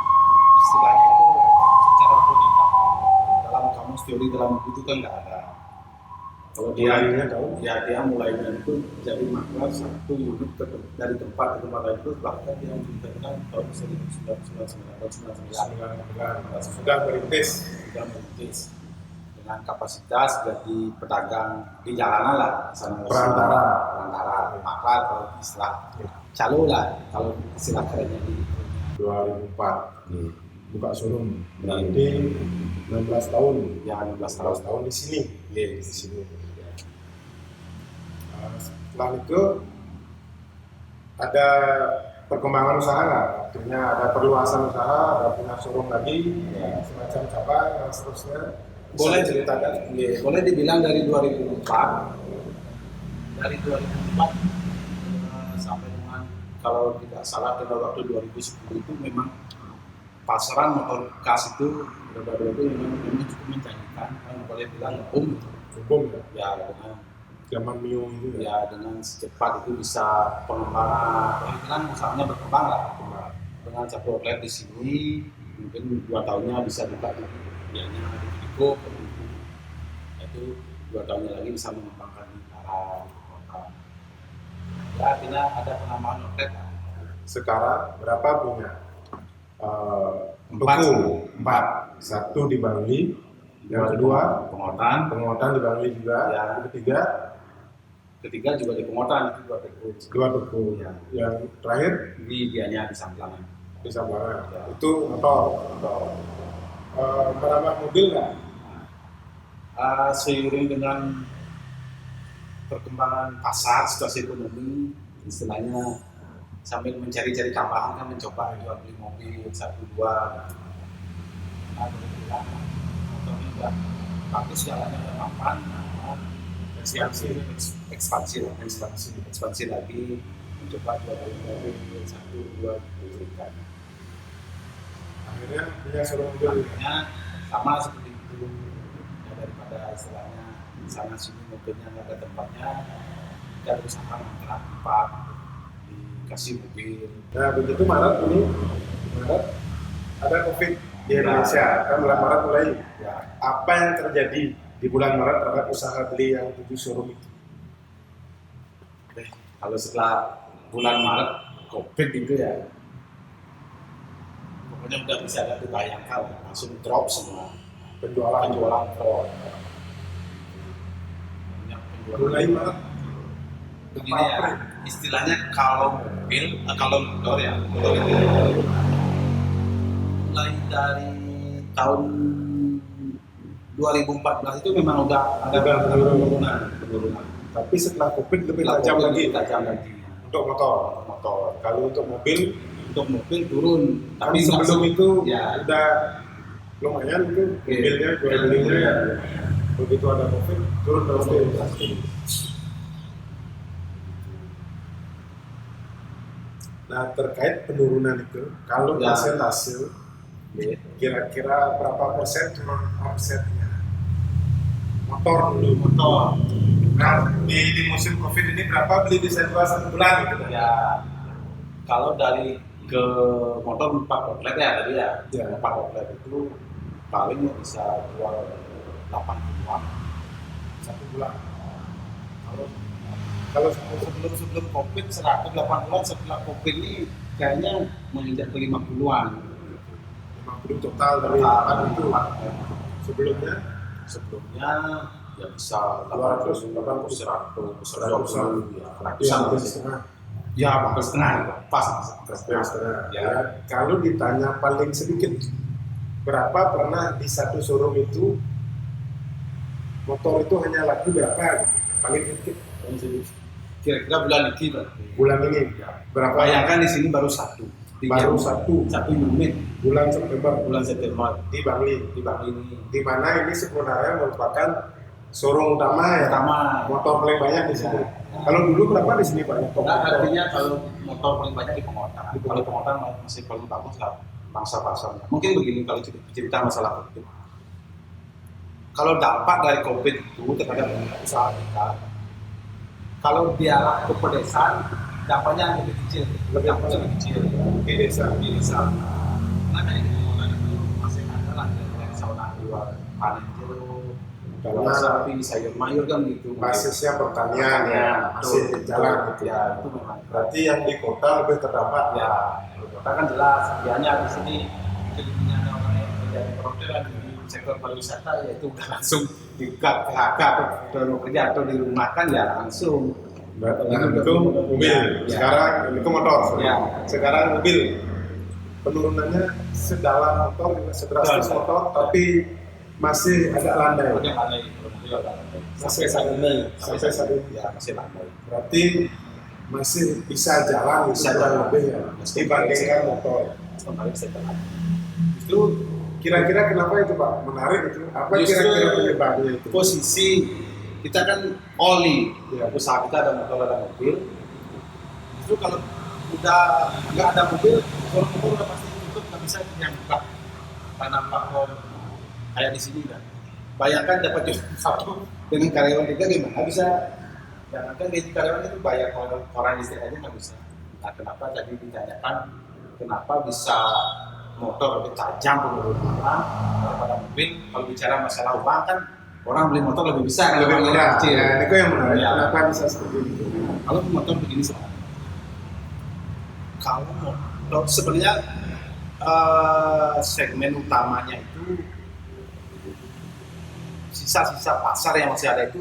istilahnya itu secara otodidak. Dalam kamus teori dalam buku itu kan nggak ada. Kalau dia mulainya itu jadi maklar satu unit dari tempat ke tempat lain itu bahkan dia menceritakan tahun 1999 sudah merintis dengan kapasitas jadi pedagang di jalanan lah, perantara maklar kalau istilah calo lah kalau istilah kerennya di 2004 buka showroom berarti 16 tahun ya 16 tahun di sini. Di sini. Setelah itu ada perkembangan usaha nggak? Artinya ada perluasan usaha, ada punya showroom lagi, semacam cabang dan seterusnya. Boleh ceritakan? Boleh dibilang dari 2004 sampai dengan kalau tidak salah pada waktu 2010 itu memang pasaran motor bekas itu beberapa itu memang cukup menjanjikan, boleh bilang boom ya dengan zaman Mio itu ya dengan secepat itu bisa pengembangan kan usahanya berkembang lah dengan Chevrolet di sini mungkin 2 tahunnya bisa buka biayanya di Vigo itu 2 tahunnya lagi bisa mengembangkan di arah kota ya artinya ada penambahan outlet. Sekarang berapa punya? 4. Satu di Bangli, yang kedua Pengotan di Bangli juga, ya. Yang ketiga juga di Pengotan itu 2 toko. Ya. Yang terakhir di dianya di Samplangan. Di Samplangan. Ya. Itu motor. Menambah mobil nggak? Seiring dengan perkembangan pasar, situasi ekonomi, istilahnya sambil mencari-cari tambahan kan mencoba jual beli mobil 1-2. Nah, kemudian motornya udah bagus jalannya udah mapan. Ekspansi lagi mencoba jual beli mobil 1-2 berikan. Akhirnya punya showroom mobil. Sama seperti itu ya, daripada istilahnya sana sini mobilnya nggak ada tempatnya kita berusaha mengangkat tempat dikasih mobil. Nah begitu Maret ada COVID di Indonesia kan bulan Maret mulai ya. Apa yang terjadi di bulan Maret terhadap usaha beli yang 7 showroom itu? Kalau setelah bulan Maret COVID itu ya pokoknya udah bisa ada dibayangkan langsung drop semua penjualan drop. Mulai Maret begini ya istilahnya kalau mobil kalau motor itu mulai dari tahun 2014 itu memang udah ada penurunan. Tapi setelah COVID lebih tajam lagi untuk motor. Kalau untuk mobil turun. Tapi sebelum itu ya udah lumayan itu mobilnya jual belinya ya. Begitu ada COVID turun terus. Nah, terkait penurunan itu, kalau Ya. persentase, Oke. kira-kira berapa persen turun omsetnya? Motor dulu. Motor. Nah, di musim COVID ini berapa beli di setelah 1 bulan gitu kan? Ya, kalau dari ke motor 4 outlet ya tadi ya, Ya. 4 outlet itu paling bisa jual 80-an 1 bulan. kalau kalau sebelum covid 180-an, setelah covid ini kayaknya menginjak ke 50-an 50 total dari 4 itu. Sebelumnya sebelumnya ya bisa 200, 100 ya, hampir ratusan setengah. ya hampir setengah ya, pas hampir Hampir setengah. ya. Ya, kalau ditanya paling sedikit, berapa pernah di satu showroom itu motor itu hanya laku berapa? Paling sedikit Kira-kira bulan ini berarti. bulan ini berapa? Bayangkan di sini baru satu Baru satu unit bulan September bulan September di Bangli, di Bali ini di mana ini sebenarnya merupakan showroom utama ya. pertama. Motor paling banyak di sini. Ya. Kalau dulu berapa di sini Pak? Nah, artinya kalau motor paling banyak di Pengotan. Kalau Pengotan masih paling bagus lah bangsa pasarnya. Mungkin begini kalau cerita masalah COVID. Kalau dampak dari COVID itu terhadap usaha kita, kalau dia ke pedesaan, dampaknya lebih kecil. Dampaknya lebih kecil Di desa. di desa. Karena di Pengotan itu masih ada lah yang sauna jual panen jeruk, Karena sapi, sayur mayur kan gitu. basisnya pertanian ya, masih jalan gitu. Ya, itu memang. Berarti yang di kota lebih terdampak. Ya, kota kan jelas, biasanya di sini kelilingan ada orang yang kerja di perhotelan di sektor pariwisata, ya itu udah langsung di PHK atau kerja atau dirumahkan ya langsung. Nah, itu mobil. Ya. Sekarang itu motor. Ya. Sekarang mobil. Penurunannya sedalam motor, sedrastis Sedalam. motor, tapi masih agak landai. Udah landai, mobil udah landai. Sampai saat ini, sampai saat ini. Ya masih landai. Berarti masih bisa jalan, Bisa kurang jalan. lebih ya, dibandingkan motor. Kembali bisa jalan. Itu kira-kira kenapa itu Pak? Menarik itu. Apa Justru kira-kira penyebabnya itu? Posisi kita kan oli, Ya. usaha kita ada motor ada mobil. Justru kalau udah nggak ada mobil, kalau motor udah pasti tutup, nggak bisa yang buka tanam pakor kayak di sini kan. Bayangkan dapat jual satu dengan karyawan tiga gimana? Nggak bisa. Jangankan gaji karyawan itu bayar orang listrik aja nggak bisa. Nah, kenapa tadi ditanyakan kenapa bisa motor lebih tajam penurunannya daripada mobil? Kalau bicara masalah uang kan orang beli motor lebih besar Lebih kalau mudah. kecil. Ya, itu yang menarik. Ya. Kenapa bisa seperti itu? Kalau motor begini sebenarnya, kalau motor sebenarnya segmen utamanya itu sisa-sisa pasar yang masih ada itu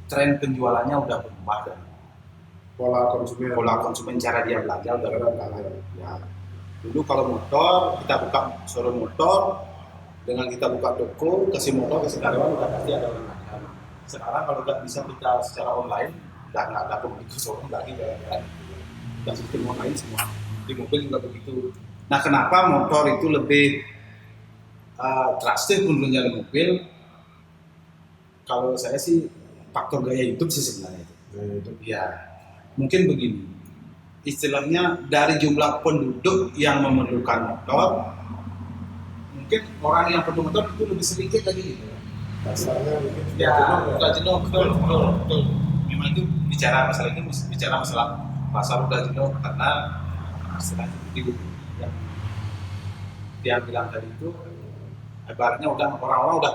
tren penjualannya udah berubah kan. Pola konsumen cara dia belanja udah berubah kan. Ya. Dulu kalau motor kita buka showroom motor dengan kita buka toko kasih motor kasih karyawan udah pasti ada orang lain. Sekarang kalau udah bisa kita secara online udah nggak ada pemilik showroom lagi kan. Udah sistem online semua. Di mobil juga begitu. Nah kenapa motor itu lebih drastis menurunnya dari mobil? Kalau saya sih faktor gaya hidup sih sebenarnya itu. Ya, mungkin begini. Istilahnya dari jumlah penduduk yang memerlukan motor, mungkin orang yang perlu motor itu lebih sedikit lagi gitu. Dasarnya mungkin Ya, udah jenuh, betul. Memang itu bicara masalah ini, bicara masalah pasar udah jenuh karena istilah seperti itu yang dia bilang tadi itu ibaratnya orang-orang udah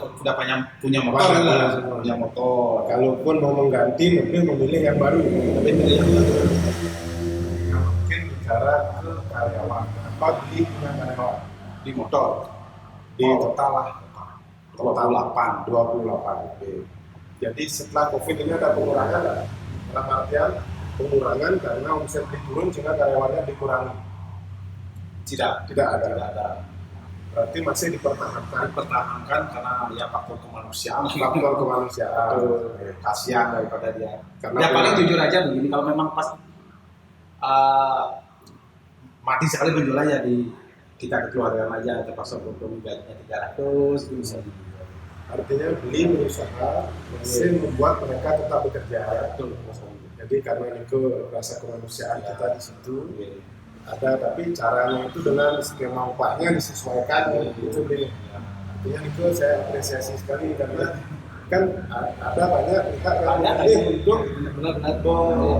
punya motor Banyak lah, semua. punya motor. Kalaupun mau mengganti, mungkin memilih yang baru. Tapi pilih yang baru. Nah, mungkin bicara ke karyawan. Apa beli punya karyawan? Di motor Di Oh. total lah. 28. 28. Oke. Jadi setelah COVID ini ada pengurangan nggak? Dalam artian pengurangan karena omset turun sehingga karyawannya dikurangi. Tidak Tidak ada. ada Berarti masih dipertahankan dipertahankan karena ya faktor kemanusiaan faktor kemanusiaan. Oke. kasihan daripada dia. Karena Ya paling jujur aja begini, kalau memang pas mati sekali penjualannya di kita kekeluargaan aja terpaksa potong gajinya 300 itu bisa dijual. artinya beli berusaha masih membuat mereka tetap bekerja. Betul. Jadi karena itu rasa kemanusiaan kita di situ, ada, tapi caranya itu dengan skema upahnya disesuaikan gitu deh. Artinya itu saya apresiasi sekali karena kan ada banyak pihak yang memilih untuk benar-benar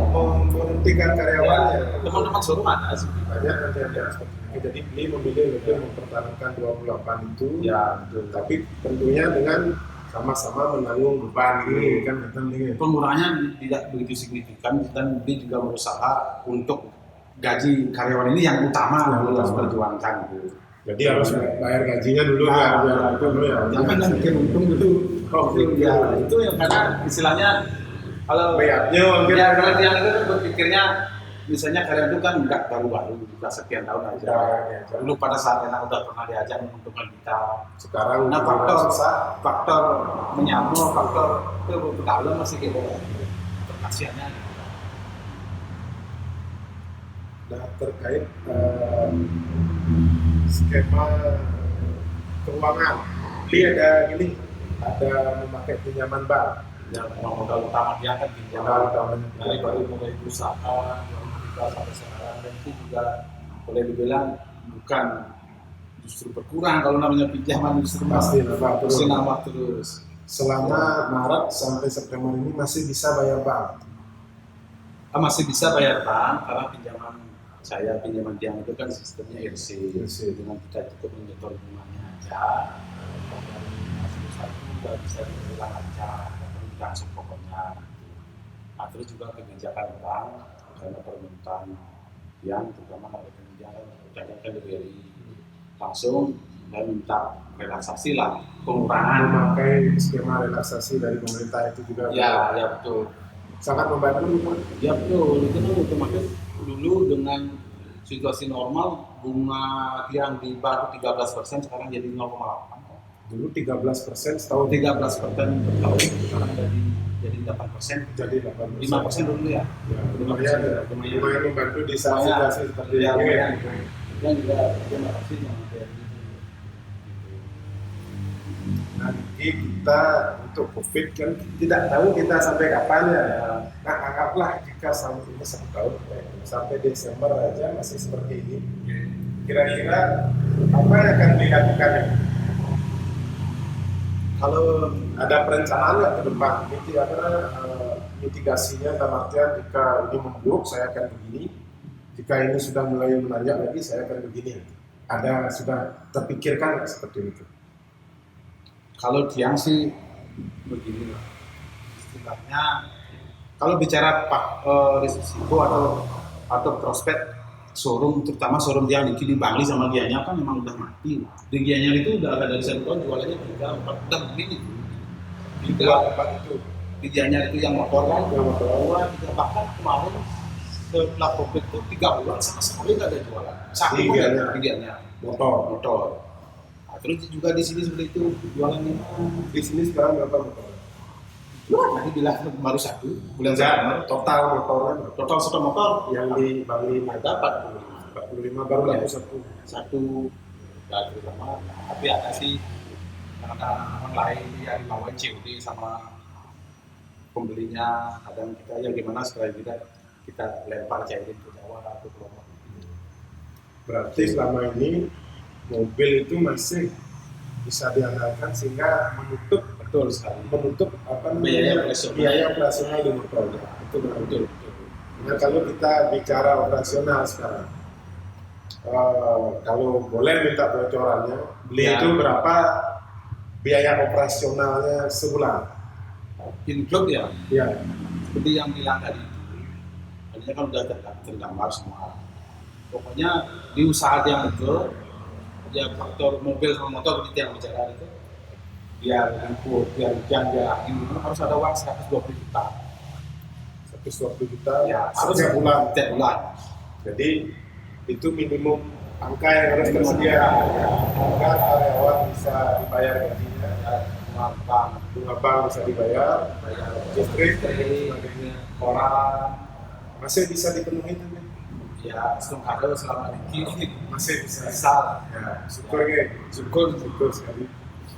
memberhentikan karyawannya. teman-teman showroom ada sih. Banyak nanti ada seperti itu. Jadi beli memilih untuk mempertahankan 28 itu. Ya, betul. Tapi tentunya dengan sama-sama menanggung beban ini kan penting. Pengurangannya tidak begitu signifikan dan dia juga berusaha untuk gaji karyawan ini yang utama Yang harus utama. perjuangkan. Jadi harus bayar gajinya dulu Nah, ya, biar itu dulu ya. Jangan yang bikin untung dulu. Ya, itu yang karena istilahnya kalau Bayarnya mungkin. ya kalau yang itu kan berpikirnya misalnya karyawan itu kan enggak baru-baru, udah sekian tahun aja. Ya. Dulu pada saat enak udah pernah diajak menguntungkan kita. Sekarang Nah, udah susah. faktor menyambung, faktor itu dalam masih gitu. Kasihannya. Nah, terkait skema keuangan, beli ada gini, ada memakai pinjaman bank. Ya, memang modal utama dia kan pinjaman. Modal utamanya Dari baru mulai berusaha, kita sampai sekarang dan itu juga boleh dibilang bukan justru berkurang kalau namanya pinjaman justru Pasti nambah terus. masih nambah terus. Selama Maret sampai September ini masih bisa bayar bank. Masih bisa bayar bank karena pinjaman pinjaman tiang itu kan sistemnya RC, dengan kita cukup menyetor bunganya aja. Masih satu udah bisa dibilang lancar, langsung pokoknya. Nah, terus juga kebijakan bank karena permintaan yang terutama ada kebijakan kan diberi langsung dan minta relaksasi lah, pengurangan. Memakai skema relaksasi dari pemerintah itu juga Ya betul. sangat membantu. Ya betul, itu kan otomatis dulu dengan situasi normal bunga yang di bank 13% sekarang jadi 0,8. Dulu 13% setahun 13% per tahun sekarang jadi 8%. jadi 8%. 5% dulu ya. Ya, lumayan membantu di saat situasi seperti Ya, ini. lumayan. Dan juga terima kasih yang kayak gitu. Nanti kita untuk COVID kan tidak tahu kita sampai kapan ya. Nah, anggaplah jika sampai ini 1 tahun, sampai Desember aja masih seperti ini. Kira-kira apa yang akan dilakukan ya? Kalau ada perencanaan nggak ke depan, mitigasinya dalam artian jika ini memburuk saya akan begini, jika ini sudah mulai menanjak lagi saya akan begini. Ada sudah terpikirkan nggak seperti itu? Kalau tiang sih begini lah, istilahnya kalau bicara risiko atau prospek showroom, terutama showroom yang di Bali sama Gianyar kan memang udah mati. Di Gianyar itu udah ada dari 1 tahun jualannya 3-4 udah begini. Apa itu? Di Gianyar itu yang motor kan, Yang motor. bahkan kemarin setelah COVID itu 3 bulan sama sekali nggak ada jualan. Satu Di Gianyar. di Gianyar. Motor. Nah, terus juga di sini seperti itu jualannya. Di sini sekarang berapa motor? Tadi bilang baru 1 bulan Ya, September. total motornya Total stok motor yang di Bali ada 45 baru laku satu ya terutama, tapi ada sih teman-teman lain yang dibawain COD sama pembelinya. Kadang kita ya gimana sekali kita lempar cairin ke Jawa atau ke Lombok. Berarti selama ini mobil itu masih bisa diandalkan sehingga menutup Betul sekali. biaya Biaya operasional di motor. Itu Betul. Nah, kalau kita bicara operasional sekarang, kalau boleh minta bocorannya, beli Ya. itu berapa biaya operasionalnya sebulan? Include ya, Ya, seperti yang bilang tadi itu, tadinya kan udah tergambar semua. Pokoknya di usaha yang itu, ya faktor mobil sama motor kita yang bicara itu, biar impor, biar hujan, biar angin itu harus ada uang 120 juta. 120 juta Ya, harus setiap bulan. Setiap bulan. Jadi itu minimum angka yang harus tersedia agar karyawan bisa dibayar gajinya, bunga bank bisa dibayar, listrik dan lain sebagainya. Orang Masih bisa dipenuhi tuh, Min? ya ada selama ini Masih bisa. bisa Ya, syukur ya. Syukur sekali.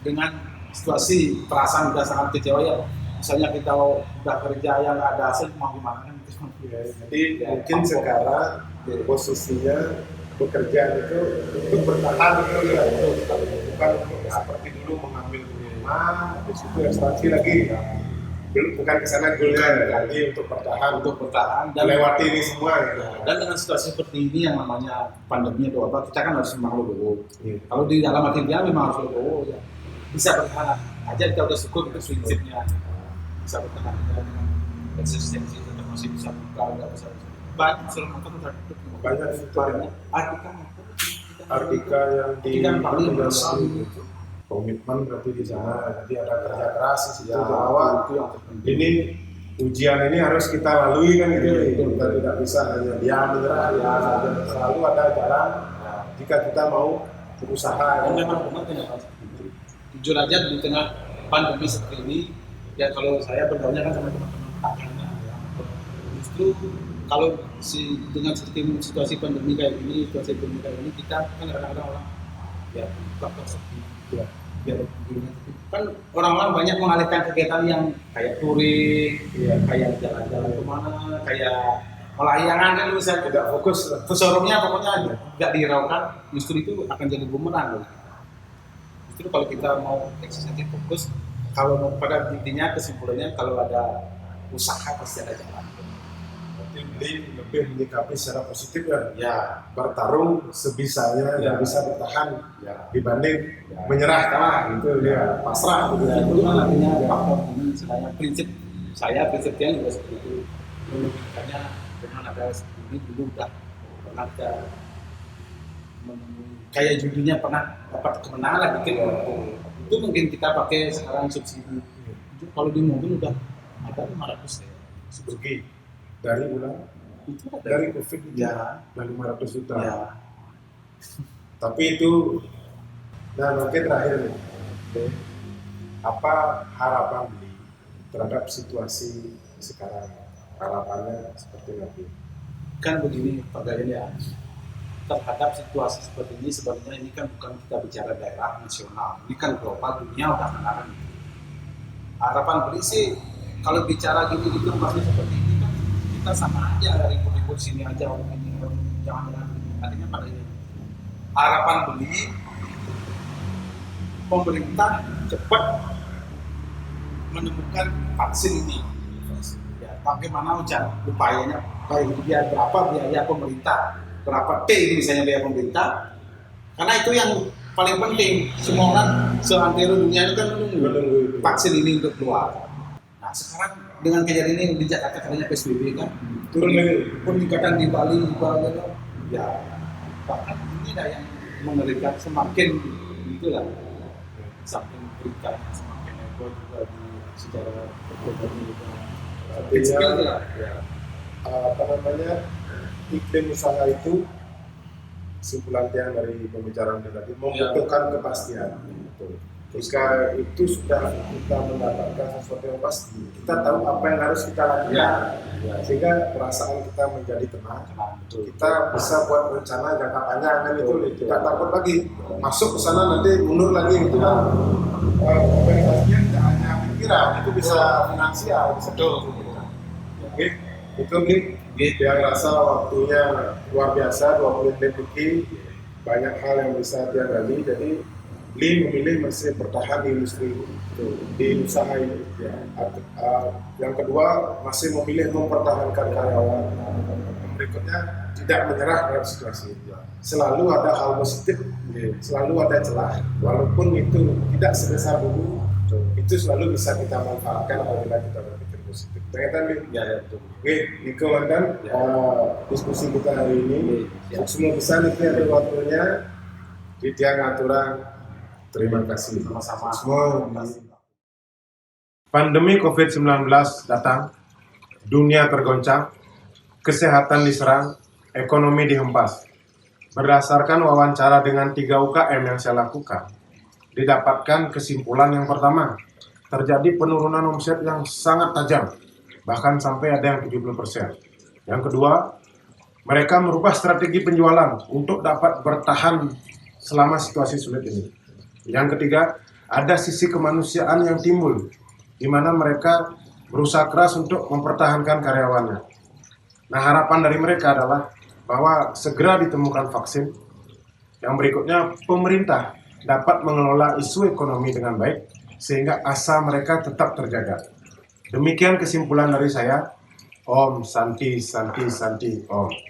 dengan situasi perasaan udah sangat kecewa ya. Misalnya kita udah kerja yang nggak ada hasil mau gimana kan itu Ya, jadi mungkin sekarang posisinya bekerja itu untuk bertahan itu ya, bukan seperti dulu mengambil rumah, habis itu ekstraksi lagi. Bukan ke sana goalnya, jadi untuk bertahan, dan melewati ini semua. Ya. dan dengan situasi seperti ini yang namanya pandemi atau apa, kita kan harus memang legowo. Iya. Kalau di dalam hati dia memang harus legowo ya. Bisa bertahan aja, kita udah syukur itu prinsipnya. Bisa bertahan dengan eksistensi tetap masih bisa buka, nggak bisa. Banyak selama itu udah tutup. Banyak itu ya. Artika yang di yang paling komitmen berarti di sana, jadi ada kerja keras di situ ya, bahwa itu yang terpenting. ini ujian ini harus kita lalui kan gitu. Betul. Kita tidak bisa hanya diam menyerah ya, selalu ada jalan jika kita mau berusaha. Dan memang benar kenapa seperti itu. Jujur aja di tengah pandemi seperti ini, ya kalau saya bergaulnya kan sama teman-teman kakaknya, ya. Justru kalau dengan situasi pandemi kayak ini, kita kan kadang-kadang orang ya faktor sepi, ya biar kan orang-orang banyak mengalihkan kegiatan yang kayak touring, ya, kayak jalan-jalan kemana, kayak melayangan kan misalnya Tidak fokus. kesorongnya pokoknya nggak dihiraukan, justru itu akan jadi bumerang. Justru kalau kita mau eksistensi fokus, kalau pada intinya kesimpulannya kalau ada usaha pasti ada jalan. Berarti lebih menyikapi secara positif kan, Ya, bertarung sebisanya Ya. dan bisa bertahan ya. dibanding menyerah kalah gitu ya, pasrah gitu. Ya, itu kan artinya faktor ini istilahnya prinsip dia juga seperti itu. Makanya dengan ada seperti ini dulu udah pernah kita menemui kayak judulnya pernah dapat kemenangan lah bikin itu mungkin kita pakai sekarang subsidi. Itu kalau di mobil udah ada 500 ya. Subsidi dari ulang Itu ada. dari COVID itu Ya. dari 500 juta. Ya. Tapi itu, nah mungkin terakhir nih, apa harapan Bli terhadap situasi sekarang? Harapannya seperti apa? Kan begini Pak Gayen ya, terhadap situasi seperti ini sebenarnya ini kan bukan kita bicara daerah nasional, ini kan global, dunia udah mengarang. Harapan beli sih kalau bicara gini masih seperti ini kan kita sama aja ribut-ribut sini aja orang ini jangan artinya pada ini harapan beli pemerintah cepat menemukan vaksin ini. Ya, bagaimana upayanya? Baik biaya berapa biaya pemerintah, berapa T ini misalnya biaya pemerintah, karena itu yang paling penting. Semua orang seantero dunia itu kan menunggu vaksin ini untuk keluar. Nah sekarang dengan kejadian ini di Jakarta katanya PSBB kan, peningkatan di Bali ya bahkan ini dah yang mengerikan semakin itulah saking berikan semakin heboh juga di secara ekonomi juga. Artinya, apa namanya, iklim usaha itu kesimpulan yang dari pembicaraan tadi membutuhkan kepastian. Jika itu sudah kita mendapatkan sesuatu yang pasti, kita tahu apa yang harus kita lakukan, sehingga perasaan kita menjadi tenang. Kita bisa buat rencana jangka panjang kan itu, tidak takut lagi masuk ke sana nanti mundur lagi itu kan. Organisasinya tidak hanya pikiran, itu bisa finansial, bisa Oke, itu dia rasa waktunya luar biasa, 20 menit lebih, banyak hal yang bisa dia gali, jadi Li memilih masih bertahan di industri di usaha ini. Yang kedua masih memilih mempertahankan karyawan. Berikutnya tidak menyerah dalam situasi ini. Selalu ada hal positif, selalu ada celah, walaupun itu tidak sebesar dulu, itu selalu bisa kita manfaatkan apabila kita berpikir positif. Ternyata Ya, betul. Oke, Niko Mandan, diskusi kita hari ini. Semua besar itu ada waktunya. Ditya Ngaturang. Terima kasih. Sama-sama. Semua. Pandemi COVID-19 datang, dunia tergoncang, kesehatan diserang, ekonomi dihempas. Berdasarkan wawancara dengan 3 UKM yang saya lakukan, didapatkan kesimpulan yang pertama, terjadi penurunan omset yang sangat tajam, bahkan sampai ada yang 70%. Yang kedua, mereka merubah strategi penjualan untuk dapat bertahan selama situasi sulit ini. Yang ketiga, ada sisi kemanusiaan yang timbul, di mana mereka berusaha keras untuk mempertahankan karyawannya. Nah, harapan dari mereka adalah bahwa segera ditemukan vaksin. Yang berikutnya, pemerintah dapat mengelola isu ekonomi dengan baik sehingga asa mereka tetap terjaga. Demikian kesimpulan dari saya. Om Santi Santi Santi Om.